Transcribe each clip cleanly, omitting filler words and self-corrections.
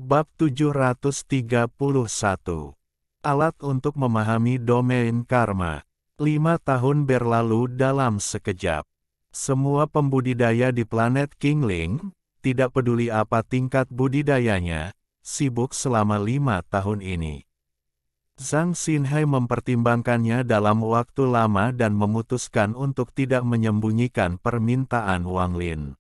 Bab 731. Alat untuk memahami domain karma. 5 tahun berlalu dalam sekejap. Semua pembudidaya di planet Kingling, tidak peduli apa tingkat budidayanya, sibuk selama 5 tahun ini. Zhang Xinhai mempertimbangkannya dalam waktu lama dan memutuskan untuk tidak menyembunyikan permintaan Wang Lin.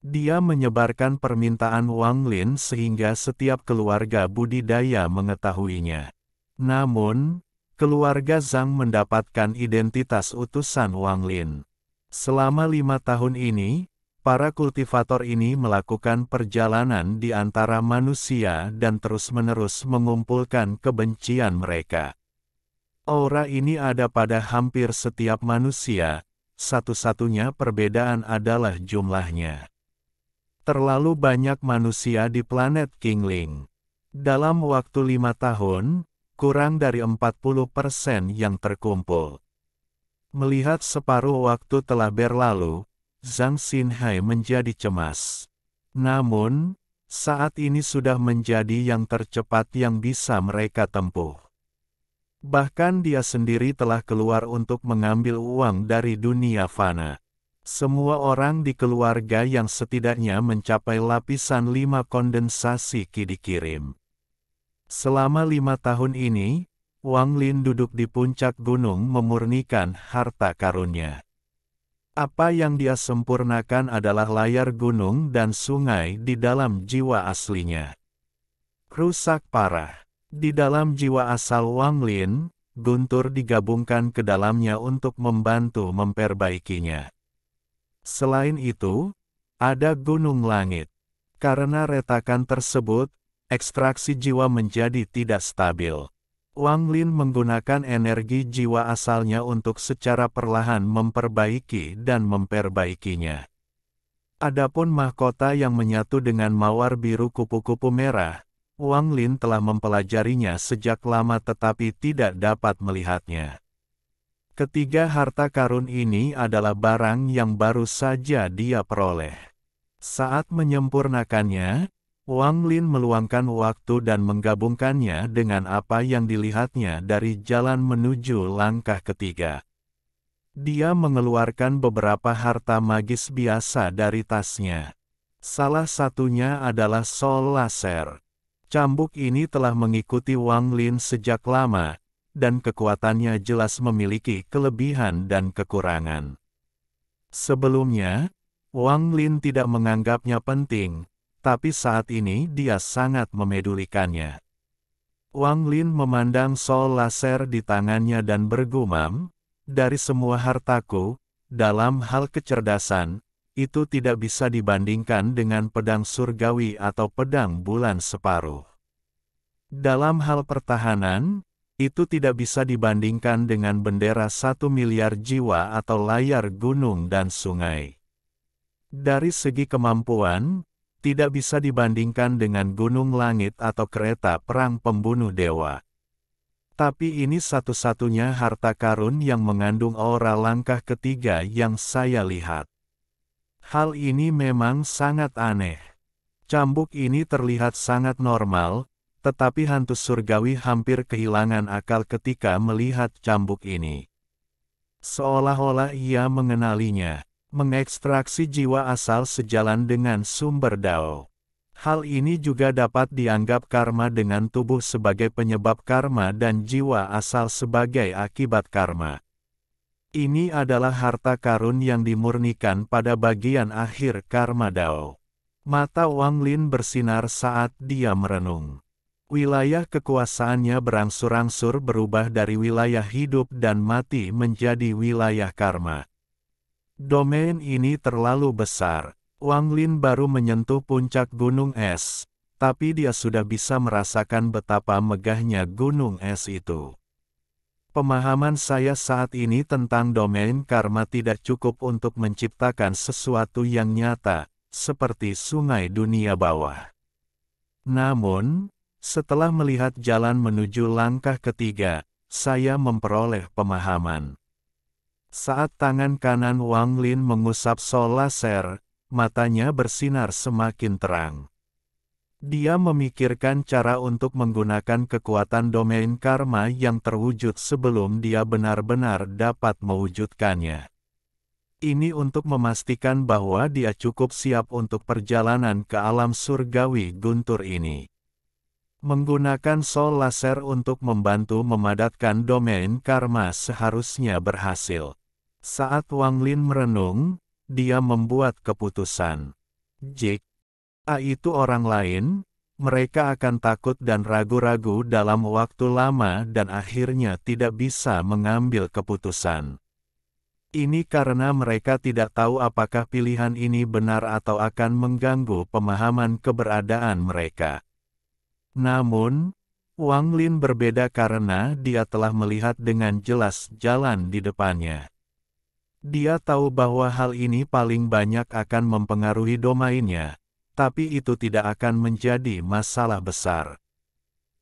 Dia menyebarkan permintaan Wang Lin sehingga setiap keluarga budidaya mengetahuinya. Namun, keluarga Zhang mendapatkan identitas utusan Wang Lin. Selama 5 tahun ini, para kultivator ini melakukan perjalanan di antara manusia dan terus-menerus mengumpulkan kebencian mereka. Aura ini ada pada hampir setiap manusia, satu-satunya perbedaan adalah jumlahnya. Terlalu banyak manusia di planet Kingling. Dalam waktu 5 tahun, kurang dari 40% yang terkumpul. Melihat separuh waktu telah berlalu, Zhang Xinhai menjadi cemas. Namun, saat ini sudah menjadi yang tercepat yang bisa mereka tempuh. Bahkan dia sendiri telah keluar untuk mengambil uang dari dunia fana. Semua orang di keluarga yang setidaknya mencapai lapisan 5 kondensasi Qi dikirim. Selama 5 tahun ini, Wang Lin duduk di puncak gunung memurnikan harta karunnya. Apa yang dia sempurnakan adalah layar gunung dan sungai di dalam jiwa aslinya. Rusak parah. Di dalam jiwa asal Wang Lin, guntur digabungkan ke dalamnya untuk membantu memperbaikinya. Selain itu, ada gunung langit. Karena retakan tersebut, ekstraksi jiwa menjadi tidak stabil. Wang Lin menggunakan energi jiwa asalnya untuk secara perlahan memperbaiki dan memperbaikinya. Adapun mahkota yang menyatu dengan mawar biru kupu-kupu merah, Wang Lin telah mempelajarinya sejak lama tetapi tidak dapat melihatnya. Ketiga harta karun ini adalah barang yang baru saja dia peroleh. Saat menyempurnakannya, Wang Lin meluangkan waktu dan menggabungkannya dengan apa yang dilihatnya dari jalan menuju langkah ketiga. Dia mengeluarkan beberapa harta magis biasa dari tasnya. Salah satunya adalah Soul Laser. Cambuk ini telah mengikuti Wang Lin sejak lama, dan kekuatannya jelas memiliki kelebihan dan kekurangan. Sebelumnya, Wang Lin tidak menganggapnya penting, tapi saat ini dia sangat memedulikannya. Wang Lin memandang Soul Laser di tangannya dan bergumam, dari semua hartaku, dalam hal kecerdasan, itu tidak bisa dibandingkan dengan pedang surgawi atau pedang bulan separuh. Dalam hal pertahanan, itu tidak bisa dibandingkan dengan bendera 1 miliar jiwa atau layar gunung dan sungai. Dari segi kemampuan, tidak bisa dibandingkan dengan gunung langit atau kereta perang pembunuh dewa. Tapi ini satu-satunya harta karun yang mengandung aura langkah ketiga yang saya lihat. Hal ini memang sangat aneh. Cambuk ini terlihat sangat normal, tetapi hantu surgawi hampir kehilangan akal ketika melihat cambuk ini. Seolah-olah ia mengenalinya, mengekstraksi jiwa asal sejalan dengan sumber Dao. Hal ini juga dapat dianggap karma dengan tubuh sebagai penyebab karma dan jiwa asal sebagai akibat karma. Ini adalah harta karun yang dimurnikan pada bagian akhir karma Dao. Mata Wang Lin bersinar saat dia merenung. Wilayah kekuasaannya berangsur-angsur berubah dari wilayah hidup dan mati menjadi wilayah karma. Domain ini terlalu besar. Wang Lin baru menyentuh puncak gunung es, tapi dia sudah bisa merasakan betapa megahnya gunung es itu. Pemahaman saya saat ini tentang domain karma tidak cukup untuk menciptakan sesuatu yang nyata, seperti sungai dunia bawah. Namun, setelah melihat jalan menuju langkah ketiga, saya memperoleh pemahaman. Saat tangan kanan Wang Lin mengusap Soul Laser, matanya bersinar semakin terang. Dia memikirkan cara untuk menggunakan kekuatan domain karma yang terwujud sebelum dia benar-benar dapat mewujudkannya. Ini untuk memastikan bahwa dia cukup siap untuk perjalanan ke alam surgawi guntur ini. Menggunakan Soul Laser untuk membantu memadatkan domain karma seharusnya berhasil. Saat Wang Lin merenung, dia membuat keputusan. Jika itu orang lain, mereka akan takut dan ragu-ragu dalam waktu lama dan akhirnya tidak bisa mengambil keputusan. Ini karena mereka tidak tahu apakah pilihan ini benar atau akan mengganggu pemahaman keberadaan mereka. Namun, Wang Lin berbeda karena dia telah melihat dengan jelas jalan di depannya. Dia tahu bahwa hal ini paling banyak akan mempengaruhi domainnya, tapi itu tidak akan menjadi masalah besar.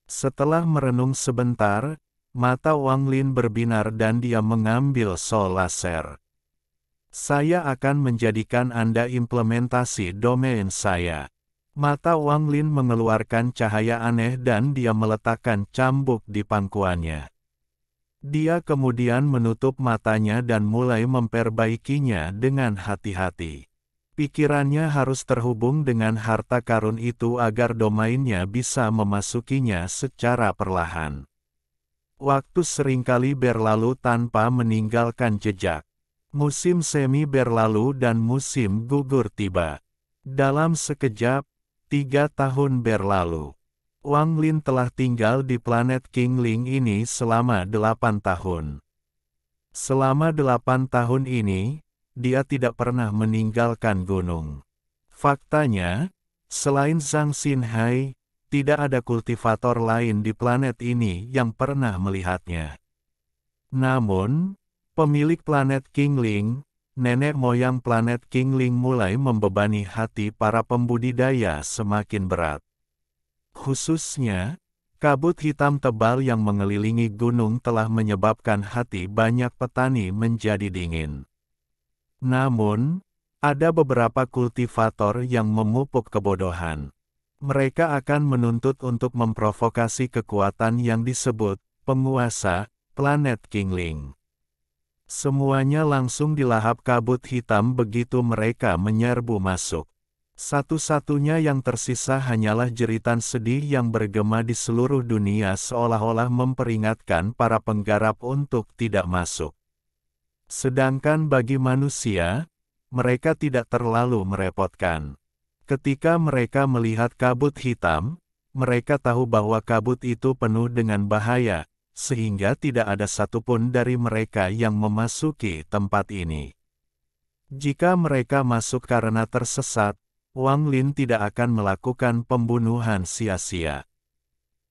Setelah merenung sebentar, mata Wang Lin berbinar dan dia mengambil Soul Laser. Saya akan menjadikan Anda implementasi domain saya. Mata Wang Lin mengeluarkan cahaya aneh dan dia meletakkan cambuk di pangkuannya. Dia kemudian menutup matanya dan mulai memperbaikinya dengan hati-hati. Pikirannya harus terhubung dengan harta karun itu agar domainnya bisa memasukinya secara perlahan. Waktu seringkali berlalu tanpa meninggalkan jejak. Musim semi berlalu dan musim gugur tiba. Dalam sekejap, 3 tahun berlalu. Wang Lin telah tinggal di planet Qingling ini selama 8 tahun. Selama 8 tahun ini, dia tidak pernah meninggalkan gunung. Faktanya, selain Zhang Xinhai, tidak ada kultivator lain di planet ini yang pernah melihatnya. Namun, pemilik planet Qingling, nenek moyang planet Qingling mulai membebani hati para pembudidaya semakin berat. Khususnya, kabut hitam tebal yang mengelilingi gunung telah menyebabkan hati banyak petani menjadi dingin. Namun, ada beberapa kultivator yang memupuk kebodohan. Mereka akan menuntut untuk memprovokasi kekuatan yang disebut penguasa planet Qingling. Semuanya langsung dilahap kabut hitam begitu mereka menyerbu masuk. Satu-satunya yang tersisa hanyalah jeritan sedih yang bergema di seluruh dunia seolah-olah memperingatkan para penggarap untuk tidak masuk. Sedangkan bagi manusia, mereka tidak terlalu merepotkan. Ketika mereka melihat kabut hitam, mereka tahu bahwa kabut itu penuh dengan bahaya, sehingga tidak ada satupun dari mereka yang memasuki tempat ini. Jika mereka masuk karena tersesat, Wang Lin tidak akan melakukan pembunuhan sia-sia.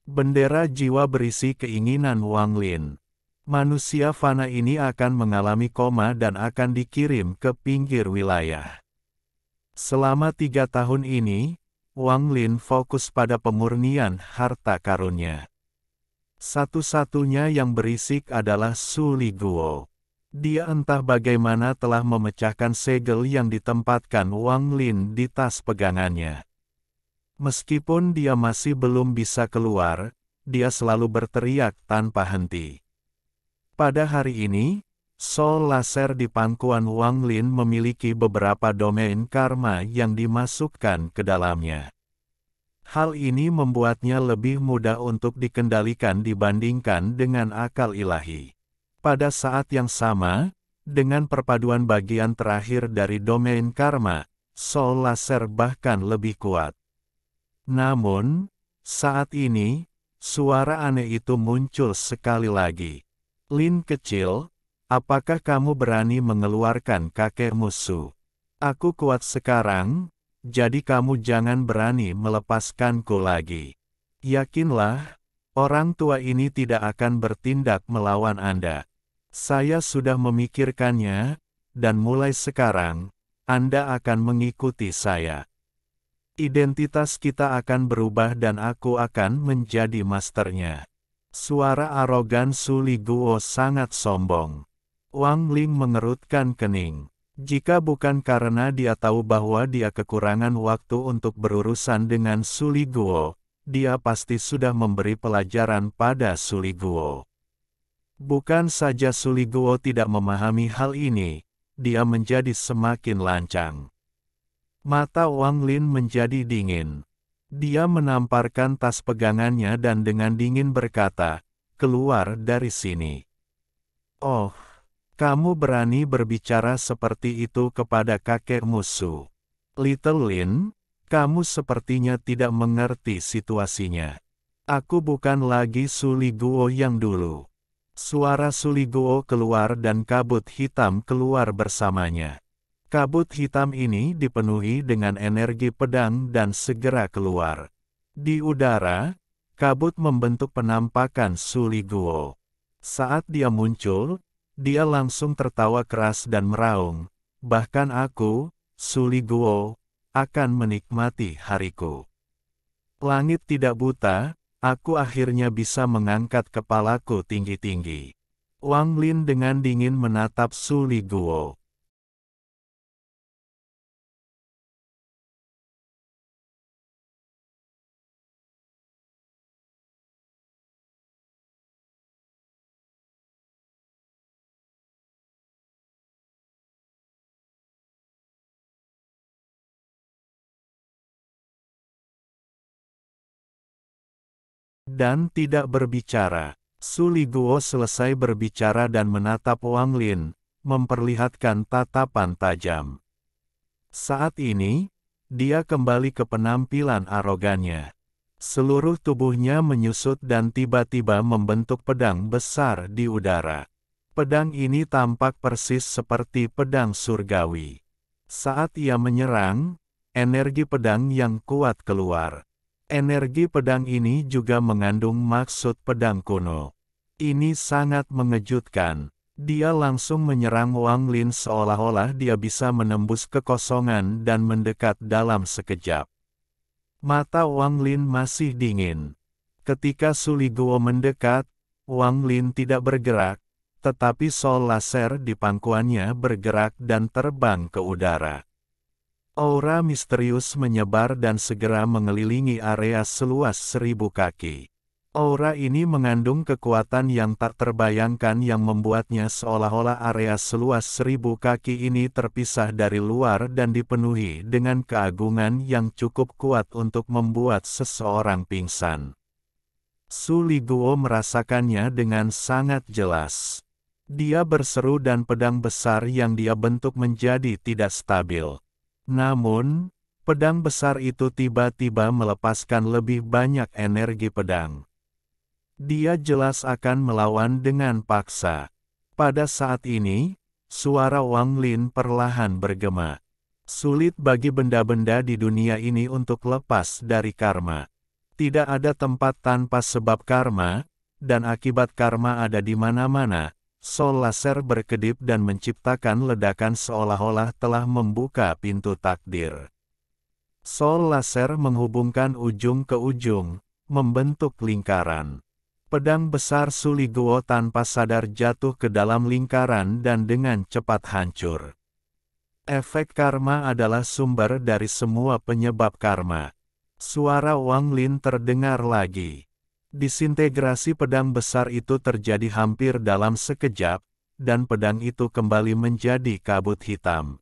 Bendera jiwa berisi keinginan Wang Lin. Manusia fana ini akan mengalami koma dan akan dikirim ke pinggir wilayah. Selama 3 tahun ini, Wang Lin fokus pada pemurnian harta karunnya. Satu-satunya yang berisik adalah Su Liguo. Dia entah bagaimana telah memecahkan segel yang ditempatkan Wang Lin di tas pegangannya. Meskipun dia masih belum bisa keluar, dia selalu berteriak tanpa henti. Pada hari ini, Soul Laser di pangkuan Wang Lin memiliki beberapa domain karma yang dimasukkan ke dalamnya. Hal ini membuatnya lebih mudah untuk dikendalikan dibandingkan dengan akal ilahi. Pada saat yang sama, dengan perpaduan bagian terakhir dari domain karma, Soul Laser bahkan lebih kuat. Namun, saat ini, suara aneh itu muncul sekali lagi. Lin kecil, apakah kamu berani mengeluarkan kakek musuh? Aku kuat sekarang, jadi kamu jangan berani melepaskanku lagi. Yakinlah, orang tua ini tidak akan bertindak melawan Anda. Saya sudah memikirkannya, dan mulai sekarang, Anda akan mengikuti saya. Identitas kita akan berubah dan aku akan menjadi masternya. Suara arogan Su Liguo sangat sombong. Wang Ling mengerutkan kening. Jika bukan karena dia tahu bahwa dia kekurangan waktu untuk berurusan dengan Suli Guo, dia pasti sudah memberi pelajaran pada Suli Guo. Bukan saja Suli Guo tidak memahami hal ini, dia menjadi semakin lancang. Mata Wang Lin menjadi dingin. Dia menamparkan tas pegangannya dan dengan dingin berkata, "Keluar dari sini." "Oh, kamu berani berbicara seperti itu kepada kakek musuh. Little Lin, kamu sepertinya tidak mengerti situasinya. Aku bukan lagi Suli Guo yang dulu." Suara Suli Guo keluar dan kabut hitam keluar bersamanya. Kabut hitam ini dipenuhi dengan energi pedang dan segera keluar. Di udara, kabut membentuk penampakan Suli Guo. Saat dia muncul, dia langsung tertawa keras dan meraung, "Bahkan aku, Suli Guo, akan menikmati hariku. Langit tidak buta, aku akhirnya bisa mengangkat kepalaku tinggi-tinggi." Wang Lin dengan dingin menatap Suli Guo. Dan tidak berbicara. Suli Guo selesai berbicara dan menatap Wang Lin, memperlihatkan tatapan tajam. Saat ini, dia kembali ke penampilan arogannya. Seluruh tubuhnya menyusut dan tiba-tiba membentuk pedang besar di udara. Pedang ini tampak persis seperti pedang surgawi. Saat ia menyerang, energi pedang yang kuat keluar. Energi pedang ini juga mengandung maksud pedang kuno. Ini sangat mengejutkan. Dia langsung menyerang Wang Lin seolah-olah dia bisa menembus kekosongan dan mendekat dalam sekejap. Mata Wang Lin masih dingin. Ketika Suli Guo mendekat, Wang Lin tidak bergerak, tetapi sol laser di pangkuannya bergerak dan terbang ke udara. Aura misterius menyebar dan segera mengelilingi area seluas 1000 kaki. Aura ini mengandung kekuatan yang tak terbayangkan yang membuatnya seolah-olah area seluas 1000 kaki ini terpisah dari luar dan dipenuhi dengan keagungan yang cukup kuat untuk membuat seseorang pingsan. Suli Guo merasakannya dengan sangat jelas. Dia berseru dan pedang besar yang dia bentuk menjadi tidak stabil. Namun, pedang besar itu tiba-tiba melepaskan lebih banyak energi pedang. Dia jelas akan melawan dengan paksa. Pada saat ini, suara Wang Lin perlahan bergema. Sulit bagi benda-benda di dunia ini untuk lepas dari karma. Tidak ada tempat tanpa sebab karma, dan akibat karma ada di mana-mana. Sol laser berkedip dan menciptakan ledakan seolah-olah telah membuka pintu takdir. Sol laser menghubungkan ujung ke ujung, membentuk lingkaran. Pedang besar Suli Guo tanpa sadar jatuh ke dalam lingkaran dan dengan cepat hancur. Efek karma adalah sumber dari semua penyebab karma. Suara Wang Lin terdengar lagi. Disintegrasi pedang besar itu terjadi hampir dalam sekejap, dan pedang itu kembali menjadi kabut hitam.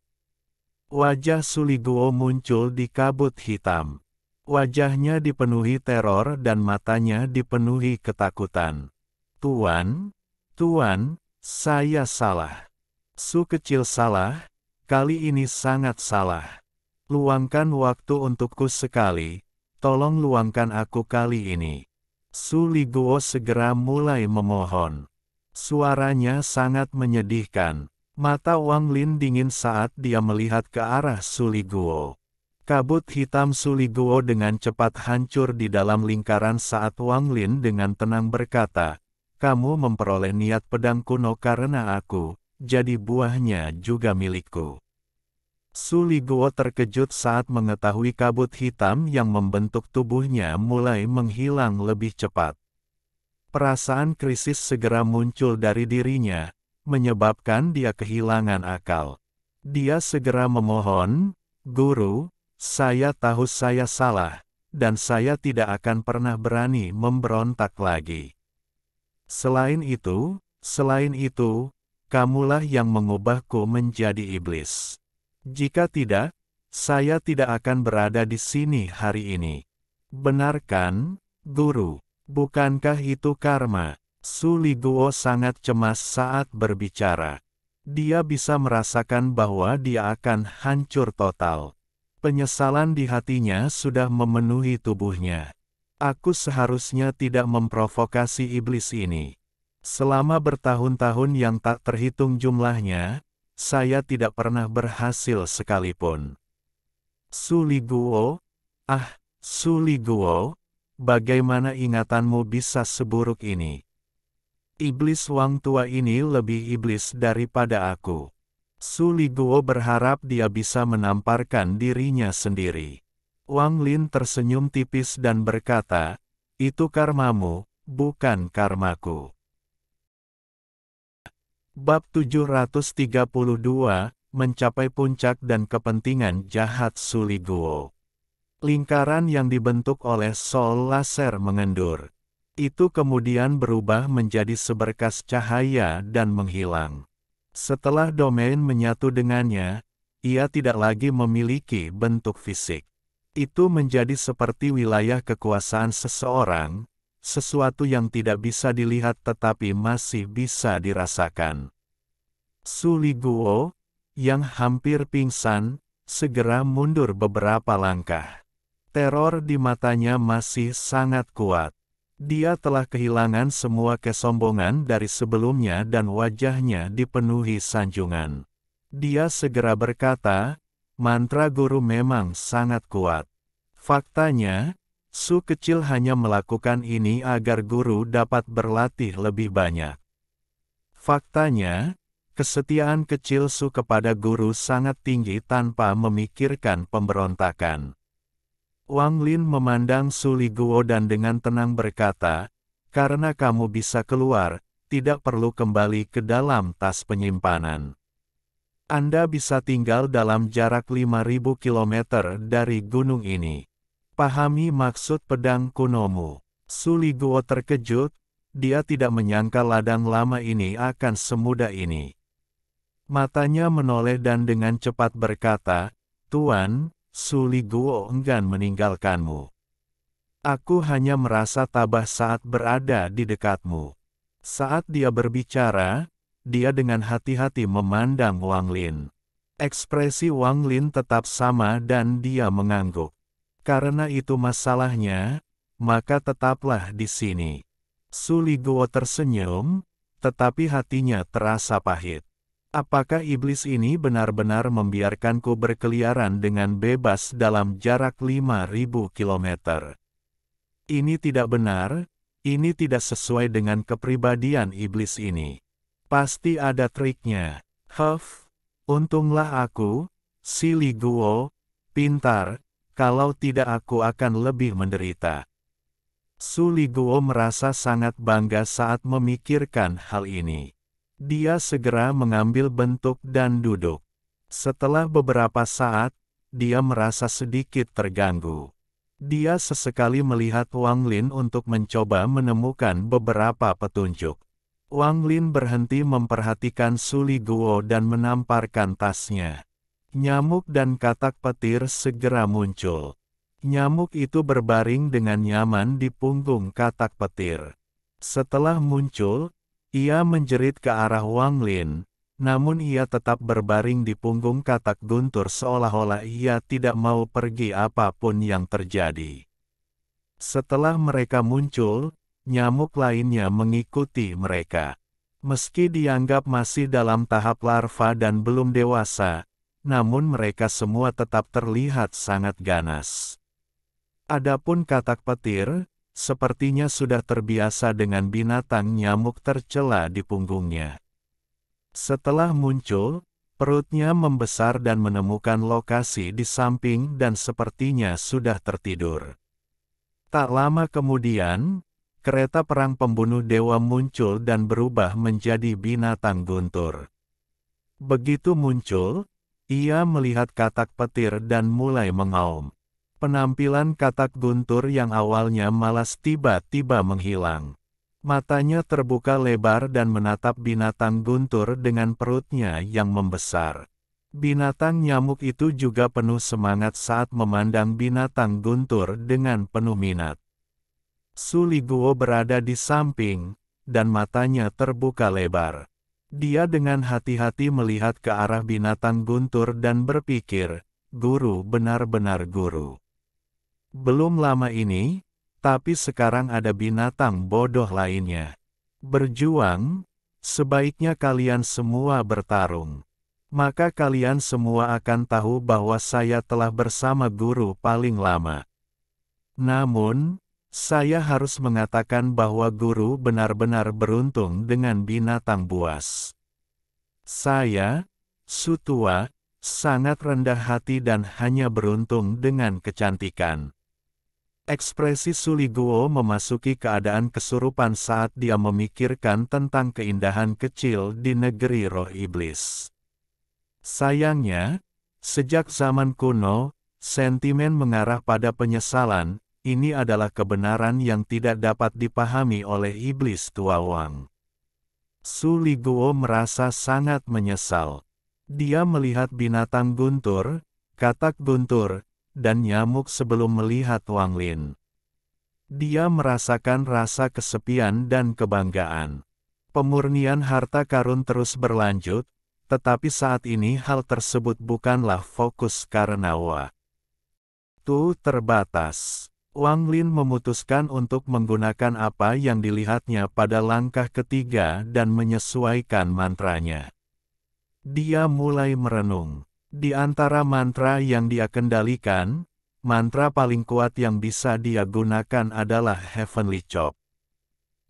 Wajah Suli Guo muncul di kabut hitam. Wajahnya dipenuhi teror dan matanya dipenuhi ketakutan. "Tuan, saya salah. Su kecil salah, kali ini sangat salah. Luangkan waktu untukku sekali, tolong luangkan aku kali ini." Suli Guo segera mulai memohon. Suaranya sangat menyedihkan. Mata Wang Lin dingin saat dia melihat ke arah Suli Guo. Kabut hitam Suli Guo dengan cepat hancur di dalam lingkaran saat Wang Lin dengan tenang berkata, "Kamu memperoleh niat pedang kuno karena aku, jadi buahnya juga milikku." Suli Guo terkejut saat mengetahui kabut hitam yang membentuk tubuhnya mulai menghilang lebih cepat. Perasaan krisis segera muncul dari dirinya, menyebabkan dia kehilangan akal. Dia segera memohon, "Guru, saya tahu saya salah, dan saya tidak akan pernah berani memberontak lagi. Selain itu, kamulah yang mengubahku menjadi iblis. Jika tidak, saya tidak akan berada di sini hari ini." "Benar kan, Guru? Bukankah itu karma?" Su Liguo sangat cemas saat berbicara. Dia bisa merasakan bahwa dia akan hancur total. Penyesalan di hatinya sudah memenuhi tubuhnya. "Aku seharusnya tidak memprovokasi iblis ini. Selama bertahun-tahun yang tak terhitung jumlahnya, saya tidak pernah berhasil sekalipun." Su Liguo, Su Liguo, bagaimana ingatanmu bisa seburuk ini? Iblis Wang tua ini lebih iblis daripada aku. Su Liguo berharap dia bisa menamparkan dirinya sendiri. Wang Lin tersenyum tipis dan berkata, "Itu karmamu, bukan karmaku." Bab 732, Mencapai Puncak dan Kepentingan Jahat Su Liguo. Lingkaran yang dibentuk oleh Sol laser mengendur. Itu kemudian berubah menjadi seberkas cahaya dan menghilang. Setelah domain menyatu dengannya, ia tidak lagi memiliki bentuk fisik. Itu menjadi seperti wilayah kekuasaan seseorang, sesuatu yang tidak bisa dilihat tetapi masih bisa dirasakan. Su Liguo, yang hampir pingsan, segera mundur beberapa langkah. Teror di matanya masih sangat kuat. Dia telah kehilangan semua kesombongan dari sebelumnya dan wajahnya dipenuhi sanjungan. Dia segera berkata, "Mantra guru memang sangat kuat. Faktanya, Su kecil hanya melakukan ini agar guru dapat berlatih lebih banyak. Faktanya, kesetiaan kecil Su kepada guru sangat tinggi tanpa memikirkan pemberontakan." Wang Lin memandang Su Liguo dan dengan tenang berkata, "Karena kamu bisa keluar, tidak perlu kembali ke dalam tas penyimpanan. Anda bisa tinggal dalam jarak 5.000 kilometer dari gunung ini. Pahami maksud pedang kunomu." Su Liguo terkejut, dia tidak menyangka ladang lama ini akan semudah ini. Matanya menoleh dan dengan cepat berkata, "Tuan, Su Liguo enggan meninggalkanmu. Aku hanya merasa tabah saat berada di dekatmu." Saat dia berbicara, dia dengan hati-hati memandang Wang Lin. Ekspresi Wang Lin tetap sama dan dia mengangguk. "Karena itu masalahnya, maka tetaplah di sini." Su Liguo tersenyum, tetapi hatinya terasa pahit. Apakah iblis ini benar-benar membiarkanku berkeliaran dengan bebas dalam jarak 5.000 kilometer? Ini tidak benar, ini tidak sesuai dengan kepribadian iblis ini. Pasti ada triknya. Untunglah aku, Si Liguo, pintar, kalau tidak aku akan lebih menderita. Su Liguo merasa sangat bangga saat memikirkan hal ini. Dia segera mengambil bentuk dan duduk. Setelah beberapa saat, dia merasa sedikit terganggu. Dia sesekali melihat Wang Lin untuk mencoba menemukan beberapa petunjuk. Wang Lin berhenti memperhatikan Su Liguo dan menamparkan tasnya. Nyamuk dan katak petir segera muncul. Nyamuk itu berbaring dengan nyaman di punggung katak petir. Setelah muncul, ia menjerit ke arah Wang Lin, namun ia tetap berbaring di punggung katak guntur seolah-olah ia tidak mau pergi apapun yang terjadi. Setelah mereka muncul, nyamuk lainnya mengikuti mereka. Meski dianggap masih dalam tahap larva dan belum dewasa, namun mereka semua tetap terlihat sangat ganas. Adapun katak petir, sepertinya sudah terbiasa dengan binatang nyamuk tercela di punggungnya. Setelah muncul, perutnya membesar dan menemukan lokasi di samping dan sepertinya sudah tertidur. Tak lama kemudian, kereta perang pembunuh dewa muncul dan berubah menjadi binatang guntur. Begitu muncul, Ia melihat katak petir dan mulai mengaum. Penampilan katak guntur yang awalnya malas tiba-tiba menghilang. Matanya terbuka lebar dan menatap binatang guntur dengan perutnya yang membesar. Binatang nyamuk itu juga penuh semangat saat memandang binatang guntur dengan penuh minat. Su Liguo berada di samping, dan matanya terbuka lebar. Dia dengan hati-hati melihat ke arah binatang guntur dan berpikir, guru benar-benar guru. Belum lama ini, tapi sekarang ada binatang bodoh lainnya. Berjuang, sebaiknya kalian semua bertarung. Maka kalian semua akan tahu bahwa saya telah bersama guru paling lama. Namun, saya harus mengatakan bahwa guru benar-benar beruntung dengan binatang buas. Saya, Su Tua, sangat rendah hati dan hanya beruntung dengan kecantikan. Ekspresi Su Liguo memasuki keadaan kesurupan saat dia memikirkan tentang keindahan kecil di negeri roh iblis. Sayangnya, sejak zaman kuno, sentimen mengarah pada penyesalan. Ini adalah kebenaran yang tidak dapat dipahami oleh iblis tua Wang. Su Liguo merasa sangat menyesal. Dia melihat binatang guntur, katak guntur, dan nyamuk sebelum melihat Wang Lin. Dia merasakan rasa kesepian dan kebanggaan. Pemurnian harta karun terus berlanjut, tetapi saat ini hal tersebut bukanlah fokus karena waktu terbatas. Wang Lin memutuskan untuk menggunakan apa yang dilihatnya pada langkah ketiga dan menyesuaikan mantranya. Dia mulai merenung. Di antara mantra yang dia kendalikan, mantra paling kuat yang bisa dia gunakan adalah Heavenly Chop.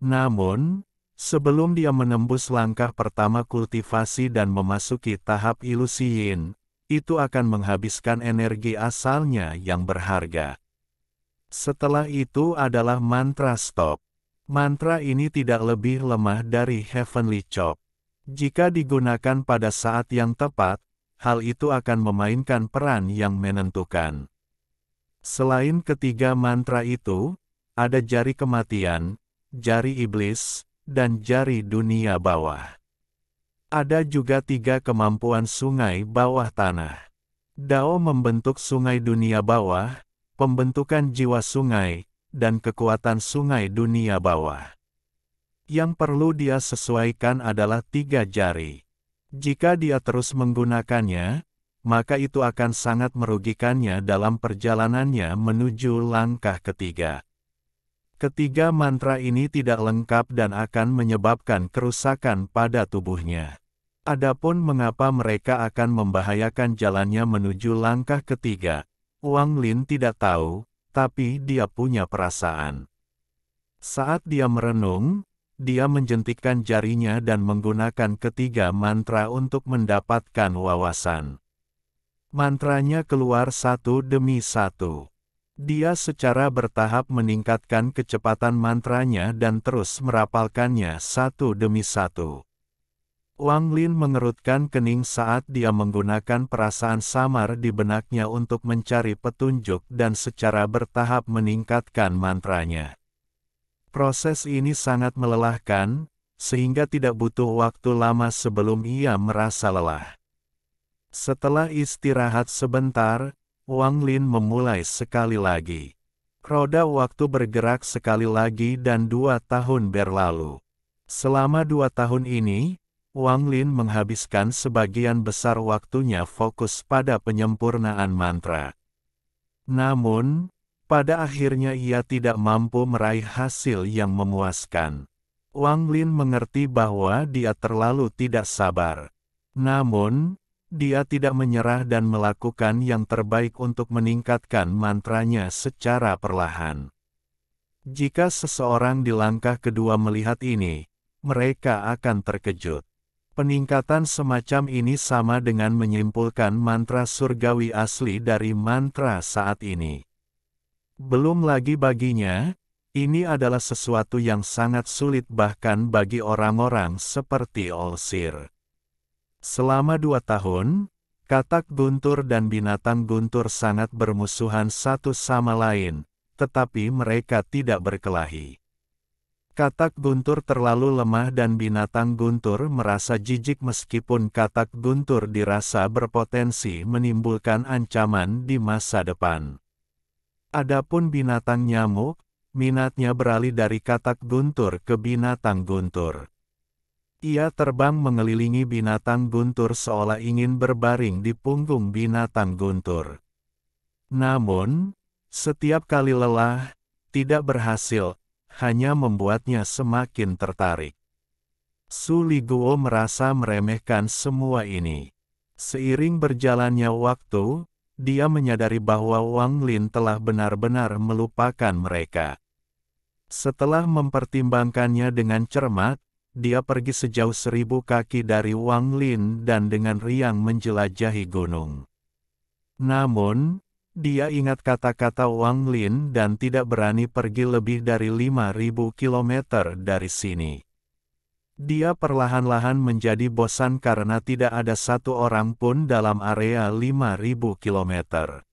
Namun, sebelum dia menembus langkah pertama kultivasi dan memasuki tahap ilusi Yin, itu akan menghabiskan energi asalnya yang berharga. Setelah itu adalah mantra stop. Mantra ini tidak lebih lemah dari Heavenly Chop. Jika digunakan pada saat yang tepat, hal itu akan memainkan peran yang menentukan. Selain ketiga mantra itu, ada jari kematian, jari iblis, dan jari dunia bawah. Ada juga 3 kemampuan sungai bawah tanah. Dao membentuk sungai dunia bawah, pembentukan jiwa sungai, dan kekuatan sungai dunia bawah. Yang perlu dia sesuaikan adalah 3 jari. Jika dia terus menggunakannya, maka itu akan sangat merugikannya dalam perjalanannya menuju langkah ketiga. Ketiga mantra ini tidak lengkap dan akan menyebabkan kerusakan pada tubuhnya. Adapun mengapa mereka akan membahayakan jalannya menuju langkah ketiga, Wang Lin tidak tahu, tapi dia punya perasaan. Saat dia merenung, dia menjentikkan jarinya dan menggunakan ketiga mantra untuk mendapatkan wawasan. Mantranya keluar satu demi satu. Dia secara bertahap meningkatkan kecepatan mantranya dan terus merapalkannya satu demi satu. Wang Lin mengerutkan kening saat dia menggunakan perasaan samar di benaknya untuk mencari petunjuk dan secara bertahap meningkatkan mantranya. Proses ini sangat melelahkan, sehingga tidak butuh waktu lama sebelum ia merasa lelah. Setelah istirahat sebentar, Wang Lin memulai sekali lagi. Roda waktu bergerak sekali lagi dan 2 tahun berlalu. Selama 2 tahun ini, Wang Lin menghabiskan sebagian besar waktunya fokus pada penyempurnaan mantra. Namun, pada akhirnya ia tidak mampu meraih hasil yang memuaskan. Wang Lin mengerti bahwa dia terlalu tidak sabar. Namun, dia tidak menyerah dan melakukan yang terbaik untuk meningkatkan mantranya secara perlahan. Jika seseorang di langkah kedua melihat ini, mereka akan terkejut. Peningkatan semacam ini sama dengan menyimpulkan mantra surgawi asli dari mantra saat ini. Belum lagi baginya, ini adalah sesuatu yang sangat sulit bahkan bagi orang-orang seperti Olsir. Selama 2 tahun, Katak guntur dan binatang guntur sangat bermusuhan satu sama lain, tetapi mereka tidak berkelahi. Katak guntur terlalu lemah dan binatang guntur merasa jijik meskipun katak guntur dirasa berpotensi menimbulkan ancaman di masa depan. Adapun binatang nyamuk, minatnya beralih dari katak guntur ke binatang guntur. Ia terbang mengelilingi binatang guntur seolah ingin berbaring di punggung binatang guntur. Namun, setiap kali lelah, tidak berhasil, hanya membuatnya semakin tertarik. Su Liguo merasa meremehkan semua ini. Seiring berjalannya waktu, dia menyadari bahwa Wang Lin telah benar-benar melupakan mereka. Setelah mempertimbangkannya dengan cermat, dia pergi sejauh 1000 kaki dari Wang Lin dan dengan riang menjelajahi gunung. Namun, dia ingat kata-kata Wang Lin dan tidak berani pergi lebih dari 5000 kilometer dari sini. Dia perlahan-lahan menjadi bosan karena tidak ada satu orang pun dalam area 5000 kilometer.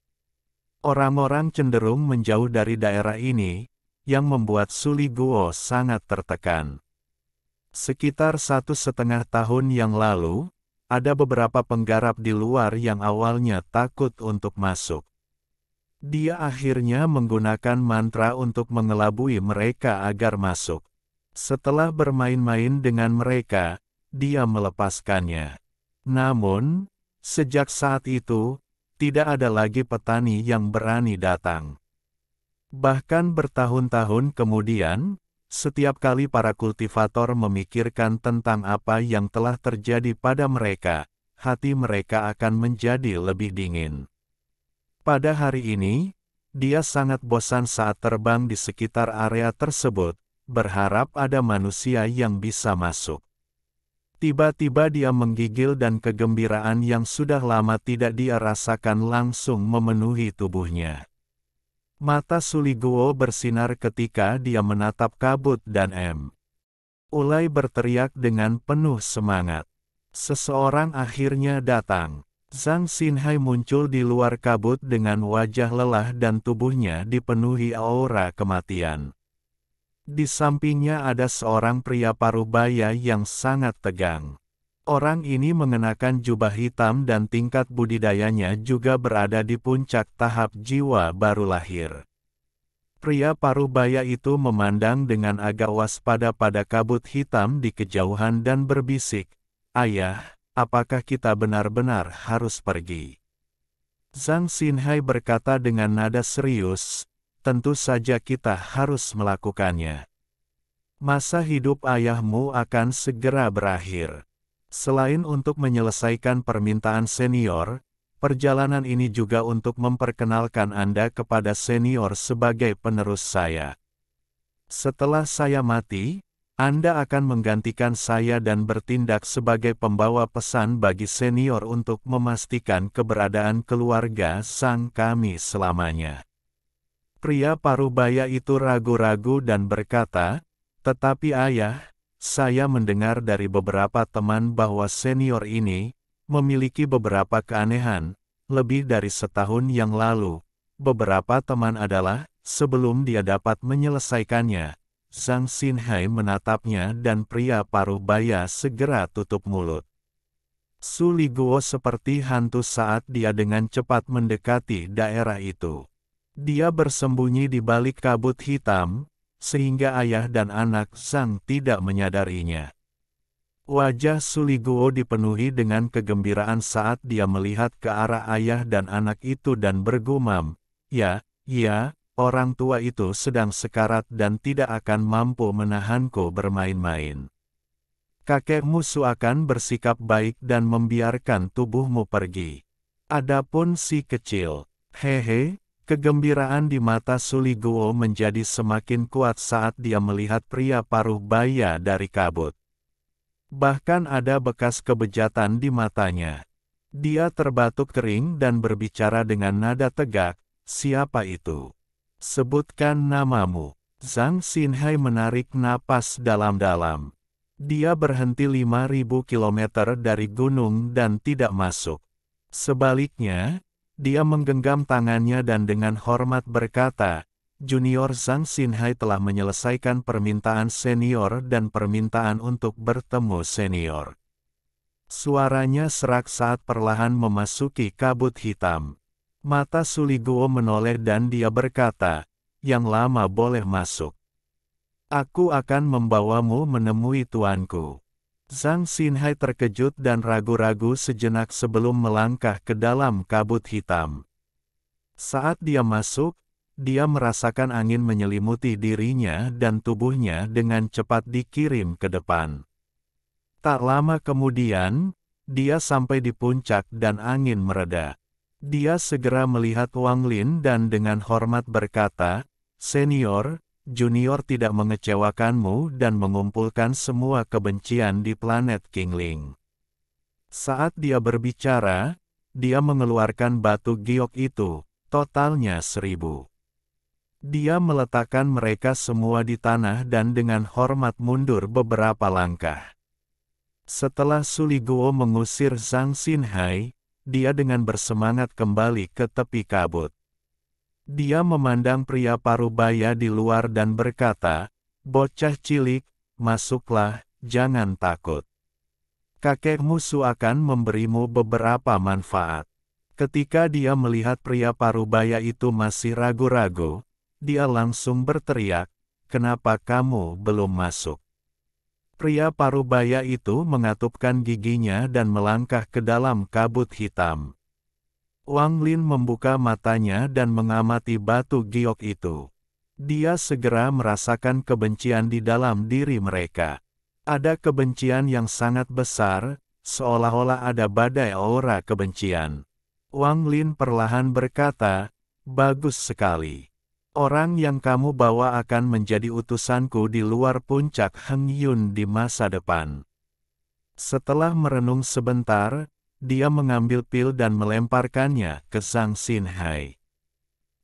Orang-orang cenderung menjauh dari daerah ini, yang membuat Su Liguo sangat tertekan. Sekitar 1,5 tahun yang lalu, ada beberapa penggarap di luar yang awalnya takut untuk masuk. Dia akhirnya menggunakan mantra untuk mengelabui mereka agar masuk. Setelah bermain-main dengan mereka, dia melepaskannya. Namun, sejak saat itu, tidak ada lagi petani yang berani datang. Bahkan bertahun-tahun kemudian, setiap kali para kultivator memikirkan tentang apa yang telah terjadi pada mereka, hati mereka akan menjadi lebih dingin. Pada hari ini, dia sangat bosan saat terbang di sekitar area tersebut, berharap ada manusia yang bisa masuk. Tiba-tiba dia menggigil dan kegembiraan yang sudah lama tidak dia rasakan langsung memenuhi tubuhnya. Mata Su Liguo bersinar ketika dia menatap kabut dan Ulai berteriak dengan penuh semangat. Seseorang akhirnya datang. Zhang Xinhai muncul di luar kabut dengan wajah lelah dan tubuhnya dipenuhi aura kematian. Di sampingnya ada seorang pria parubaya yang sangat tegang. Orang ini mengenakan jubah hitam dan tingkat budidayanya juga berada di puncak tahap jiwa baru lahir. Pria parubaya itu memandang dengan agak waspada pada kabut hitam di kejauhan dan berbisik, "Ayah, apakah kita benar-benar harus pergi?" Zhang Xinhai berkata dengan nada serius, "Tentu saja kita harus melakukannya. Masa hidup ayahmu akan segera berakhir. Selain untuk menyelesaikan permintaan senior, perjalanan ini juga untuk memperkenalkan Anda kepada senior sebagai penerus saya. Setelah saya mati, Anda akan menggantikan saya dan bertindak sebagai pembawa pesan bagi senior untuk memastikan keberadaan keluarga sang kami selamanya." Pria parubaya itu ragu-ragu dan berkata, "Tetapi ayah, saya mendengar dari beberapa teman bahwa senior ini memiliki beberapa keanehan. Lebih dari setahun yang lalu, beberapa teman adalah, sebelum dia dapat menyelesaikannya." Zhang Xinhai menatapnya dan pria parubaya segera tutup mulut. Su Liguo seperti hantu saat dia dengan cepat mendekati daerah itu. Dia bersembunyi di balik kabut hitam, sehingga ayah dan anak Zhang tidak menyadarinya. Wajah Su Liguo dipenuhi dengan kegembiraan saat dia melihat ke arah ayah dan anak itu dan bergumam, "Ya, orang tua itu sedang sekarat dan tidak akan mampu menahanku bermain-main. Kakekmu Su akan bersikap baik dan membiarkan tubuhmu pergi. Adapun si kecil, hehe." Kegembiraan di mata Su Liguo menjadi semakin kuat saat dia melihat pria parubaya dari kabut. Bahkan ada bekas kebejatan di matanya. Dia terbatuk kering dan berbicara dengan nada tegak, "Siapa itu? Sebutkan namamu." Zhang Xinhai menarik napas dalam-dalam. Dia berhenti 5000 kilometer dari gunung dan tidak masuk. Sebaliknya, dia menggenggam tangannya dan dengan hormat berkata, Junior Zhang Xinhai telah menyelesaikan permintaan senior dan permintaan untuk bertemu senior. Suaranya serak saat perlahan memasuki kabut hitam. Mata Suliguo menoleh dan dia berkata, yang lama boleh masuk. Aku akan membawamu menemui tuanku. Zhang Xinhai terkejut dan ragu-ragu sejenak sebelum melangkah ke dalam kabut hitam. Saat dia masuk, dia merasakan angin menyelimuti dirinya dan tubuhnya dengan cepat dikirim ke depan. Tak lama kemudian, dia sampai di puncak dan angin mereda. Dia segera melihat Wang Lin dan dengan hormat berkata, Senior, Junior tidak mengecewakanmu dan mengumpulkan semua kebencian di planet Qingling. Saat dia berbicara, dia mengeluarkan batu giok itu, totalnya 1000. Dia meletakkan mereka semua di tanah dan dengan hormat mundur beberapa langkah. Setelah Suliguo mengusir Zhang Xinhai, dia dengan bersemangat kembali ke tepi kabut. Dia memandang pria parubaya di luar dan berkata, "Bocah cilik, masuklah, jangan takut. Kakek musuh akan memberimu beberapa manfaat." Ketika dia melihat pria parubaya itu masih ragu-ragu, dia langsung berteriak, "Kenapa kamu belum masuk?" Pria parubaya itu mengatupkan giginya dan melangkah ke dalam kabut hitam. Wang Lin membuka matanya dan mengamati batu giok itu. Dia segera merasakan kebencian di dalam diri mereka. Ada kebencian yang sangat besar, seolah-olah ada badai aura kebencian. Wang Lin perlahan berkata, "Bagus sekali. Orang yang kamu bawa akan menjadi utusanku di luar puncak Heng Yun di masa depan." Setelah merenung sebentar, dia mengambil pil dan melemparkannya ke Zhang Xinhai.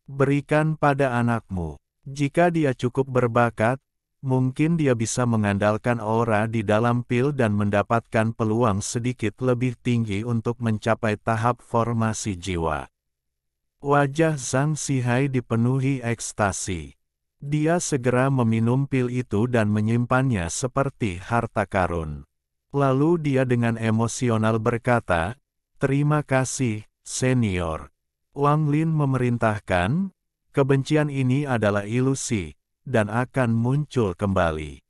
"Berikan pada anakmu. Jika dia cukup berbakat, mungkin dia bisa mengandalkan aura di dalam pil dan mendapatkan peluang sedikit lebih tinggi untuk mencapai tahap formasi jiwa." Wajah Zhang Xinhai dipenuhi ekstasi. Dia segera meminum pil itu dan menyimpannya seperti harta karun. Lalu dia dengan emosional berkata, "Terima kasih, senior." Wang Lin memerintahkan, "Kebencian ini adalah ilusi, dan akan muncul kembali.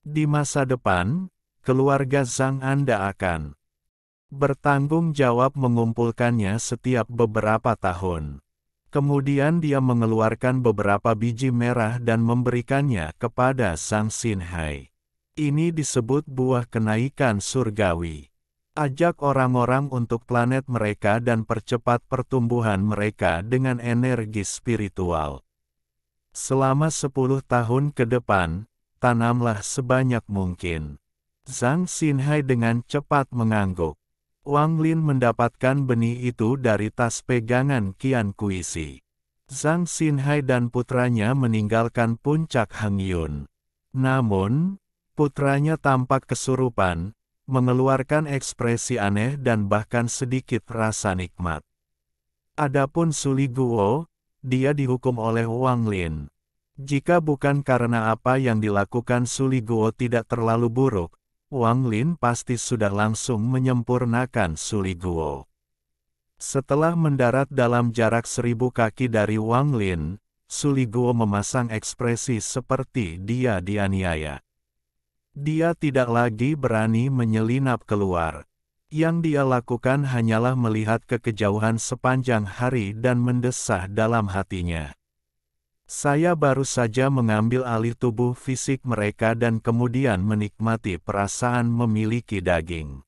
Di masa depan, keluarga Zhang Anda akan bertanggung jawab mengumpulkannya setiap beberapa tahun." Kemudian dia mengeluarkan beberapa biji merah dan memberikannya kepada Zhang Xinhai. "Ini disebut buah kenaikan surgawi. Ajak orang-orang untuk planet mereka dan percepat pertumbuhan mereka dengan energi spiritual. Selama 10 tahun ke depan, tanamlah sebanyak mungkin." Zhang Xinhai dengan cepat mengangguk. Wang Lin mendapatkan benih itu dari tas pegangan Qian Kuisi. Zhang Xinhai dan putranya meninggalkan puncak Heng Yun. Namun, putranya tampak kesurupan, mengeluarkan ekspresi aneh dan bahkan sedikit rasa nikmat. Adapun Suliguo, dia dihukum oleh Wang Lin. Jika bukan karena apa yang dilakukan Suliguo tidak terlalu buruk, Wang Lin pasti sudah langsung menyempurnakan Suliguo. Setelah mendarat dalam jarak 1000 kaki dari Wang Lin, Suliguo memasang ekspresi seperti dia dianiaya. Dia tidak lagi berani menyelinap keluar. Yang dia lakukan hanyalah melihat ke kejauhan sepanjang hari dan mendesah dalam hatinya. "Saya baru saja mengambil alih tubuh fisik mereka dan kemudian menikmati perasaan memiliki daging.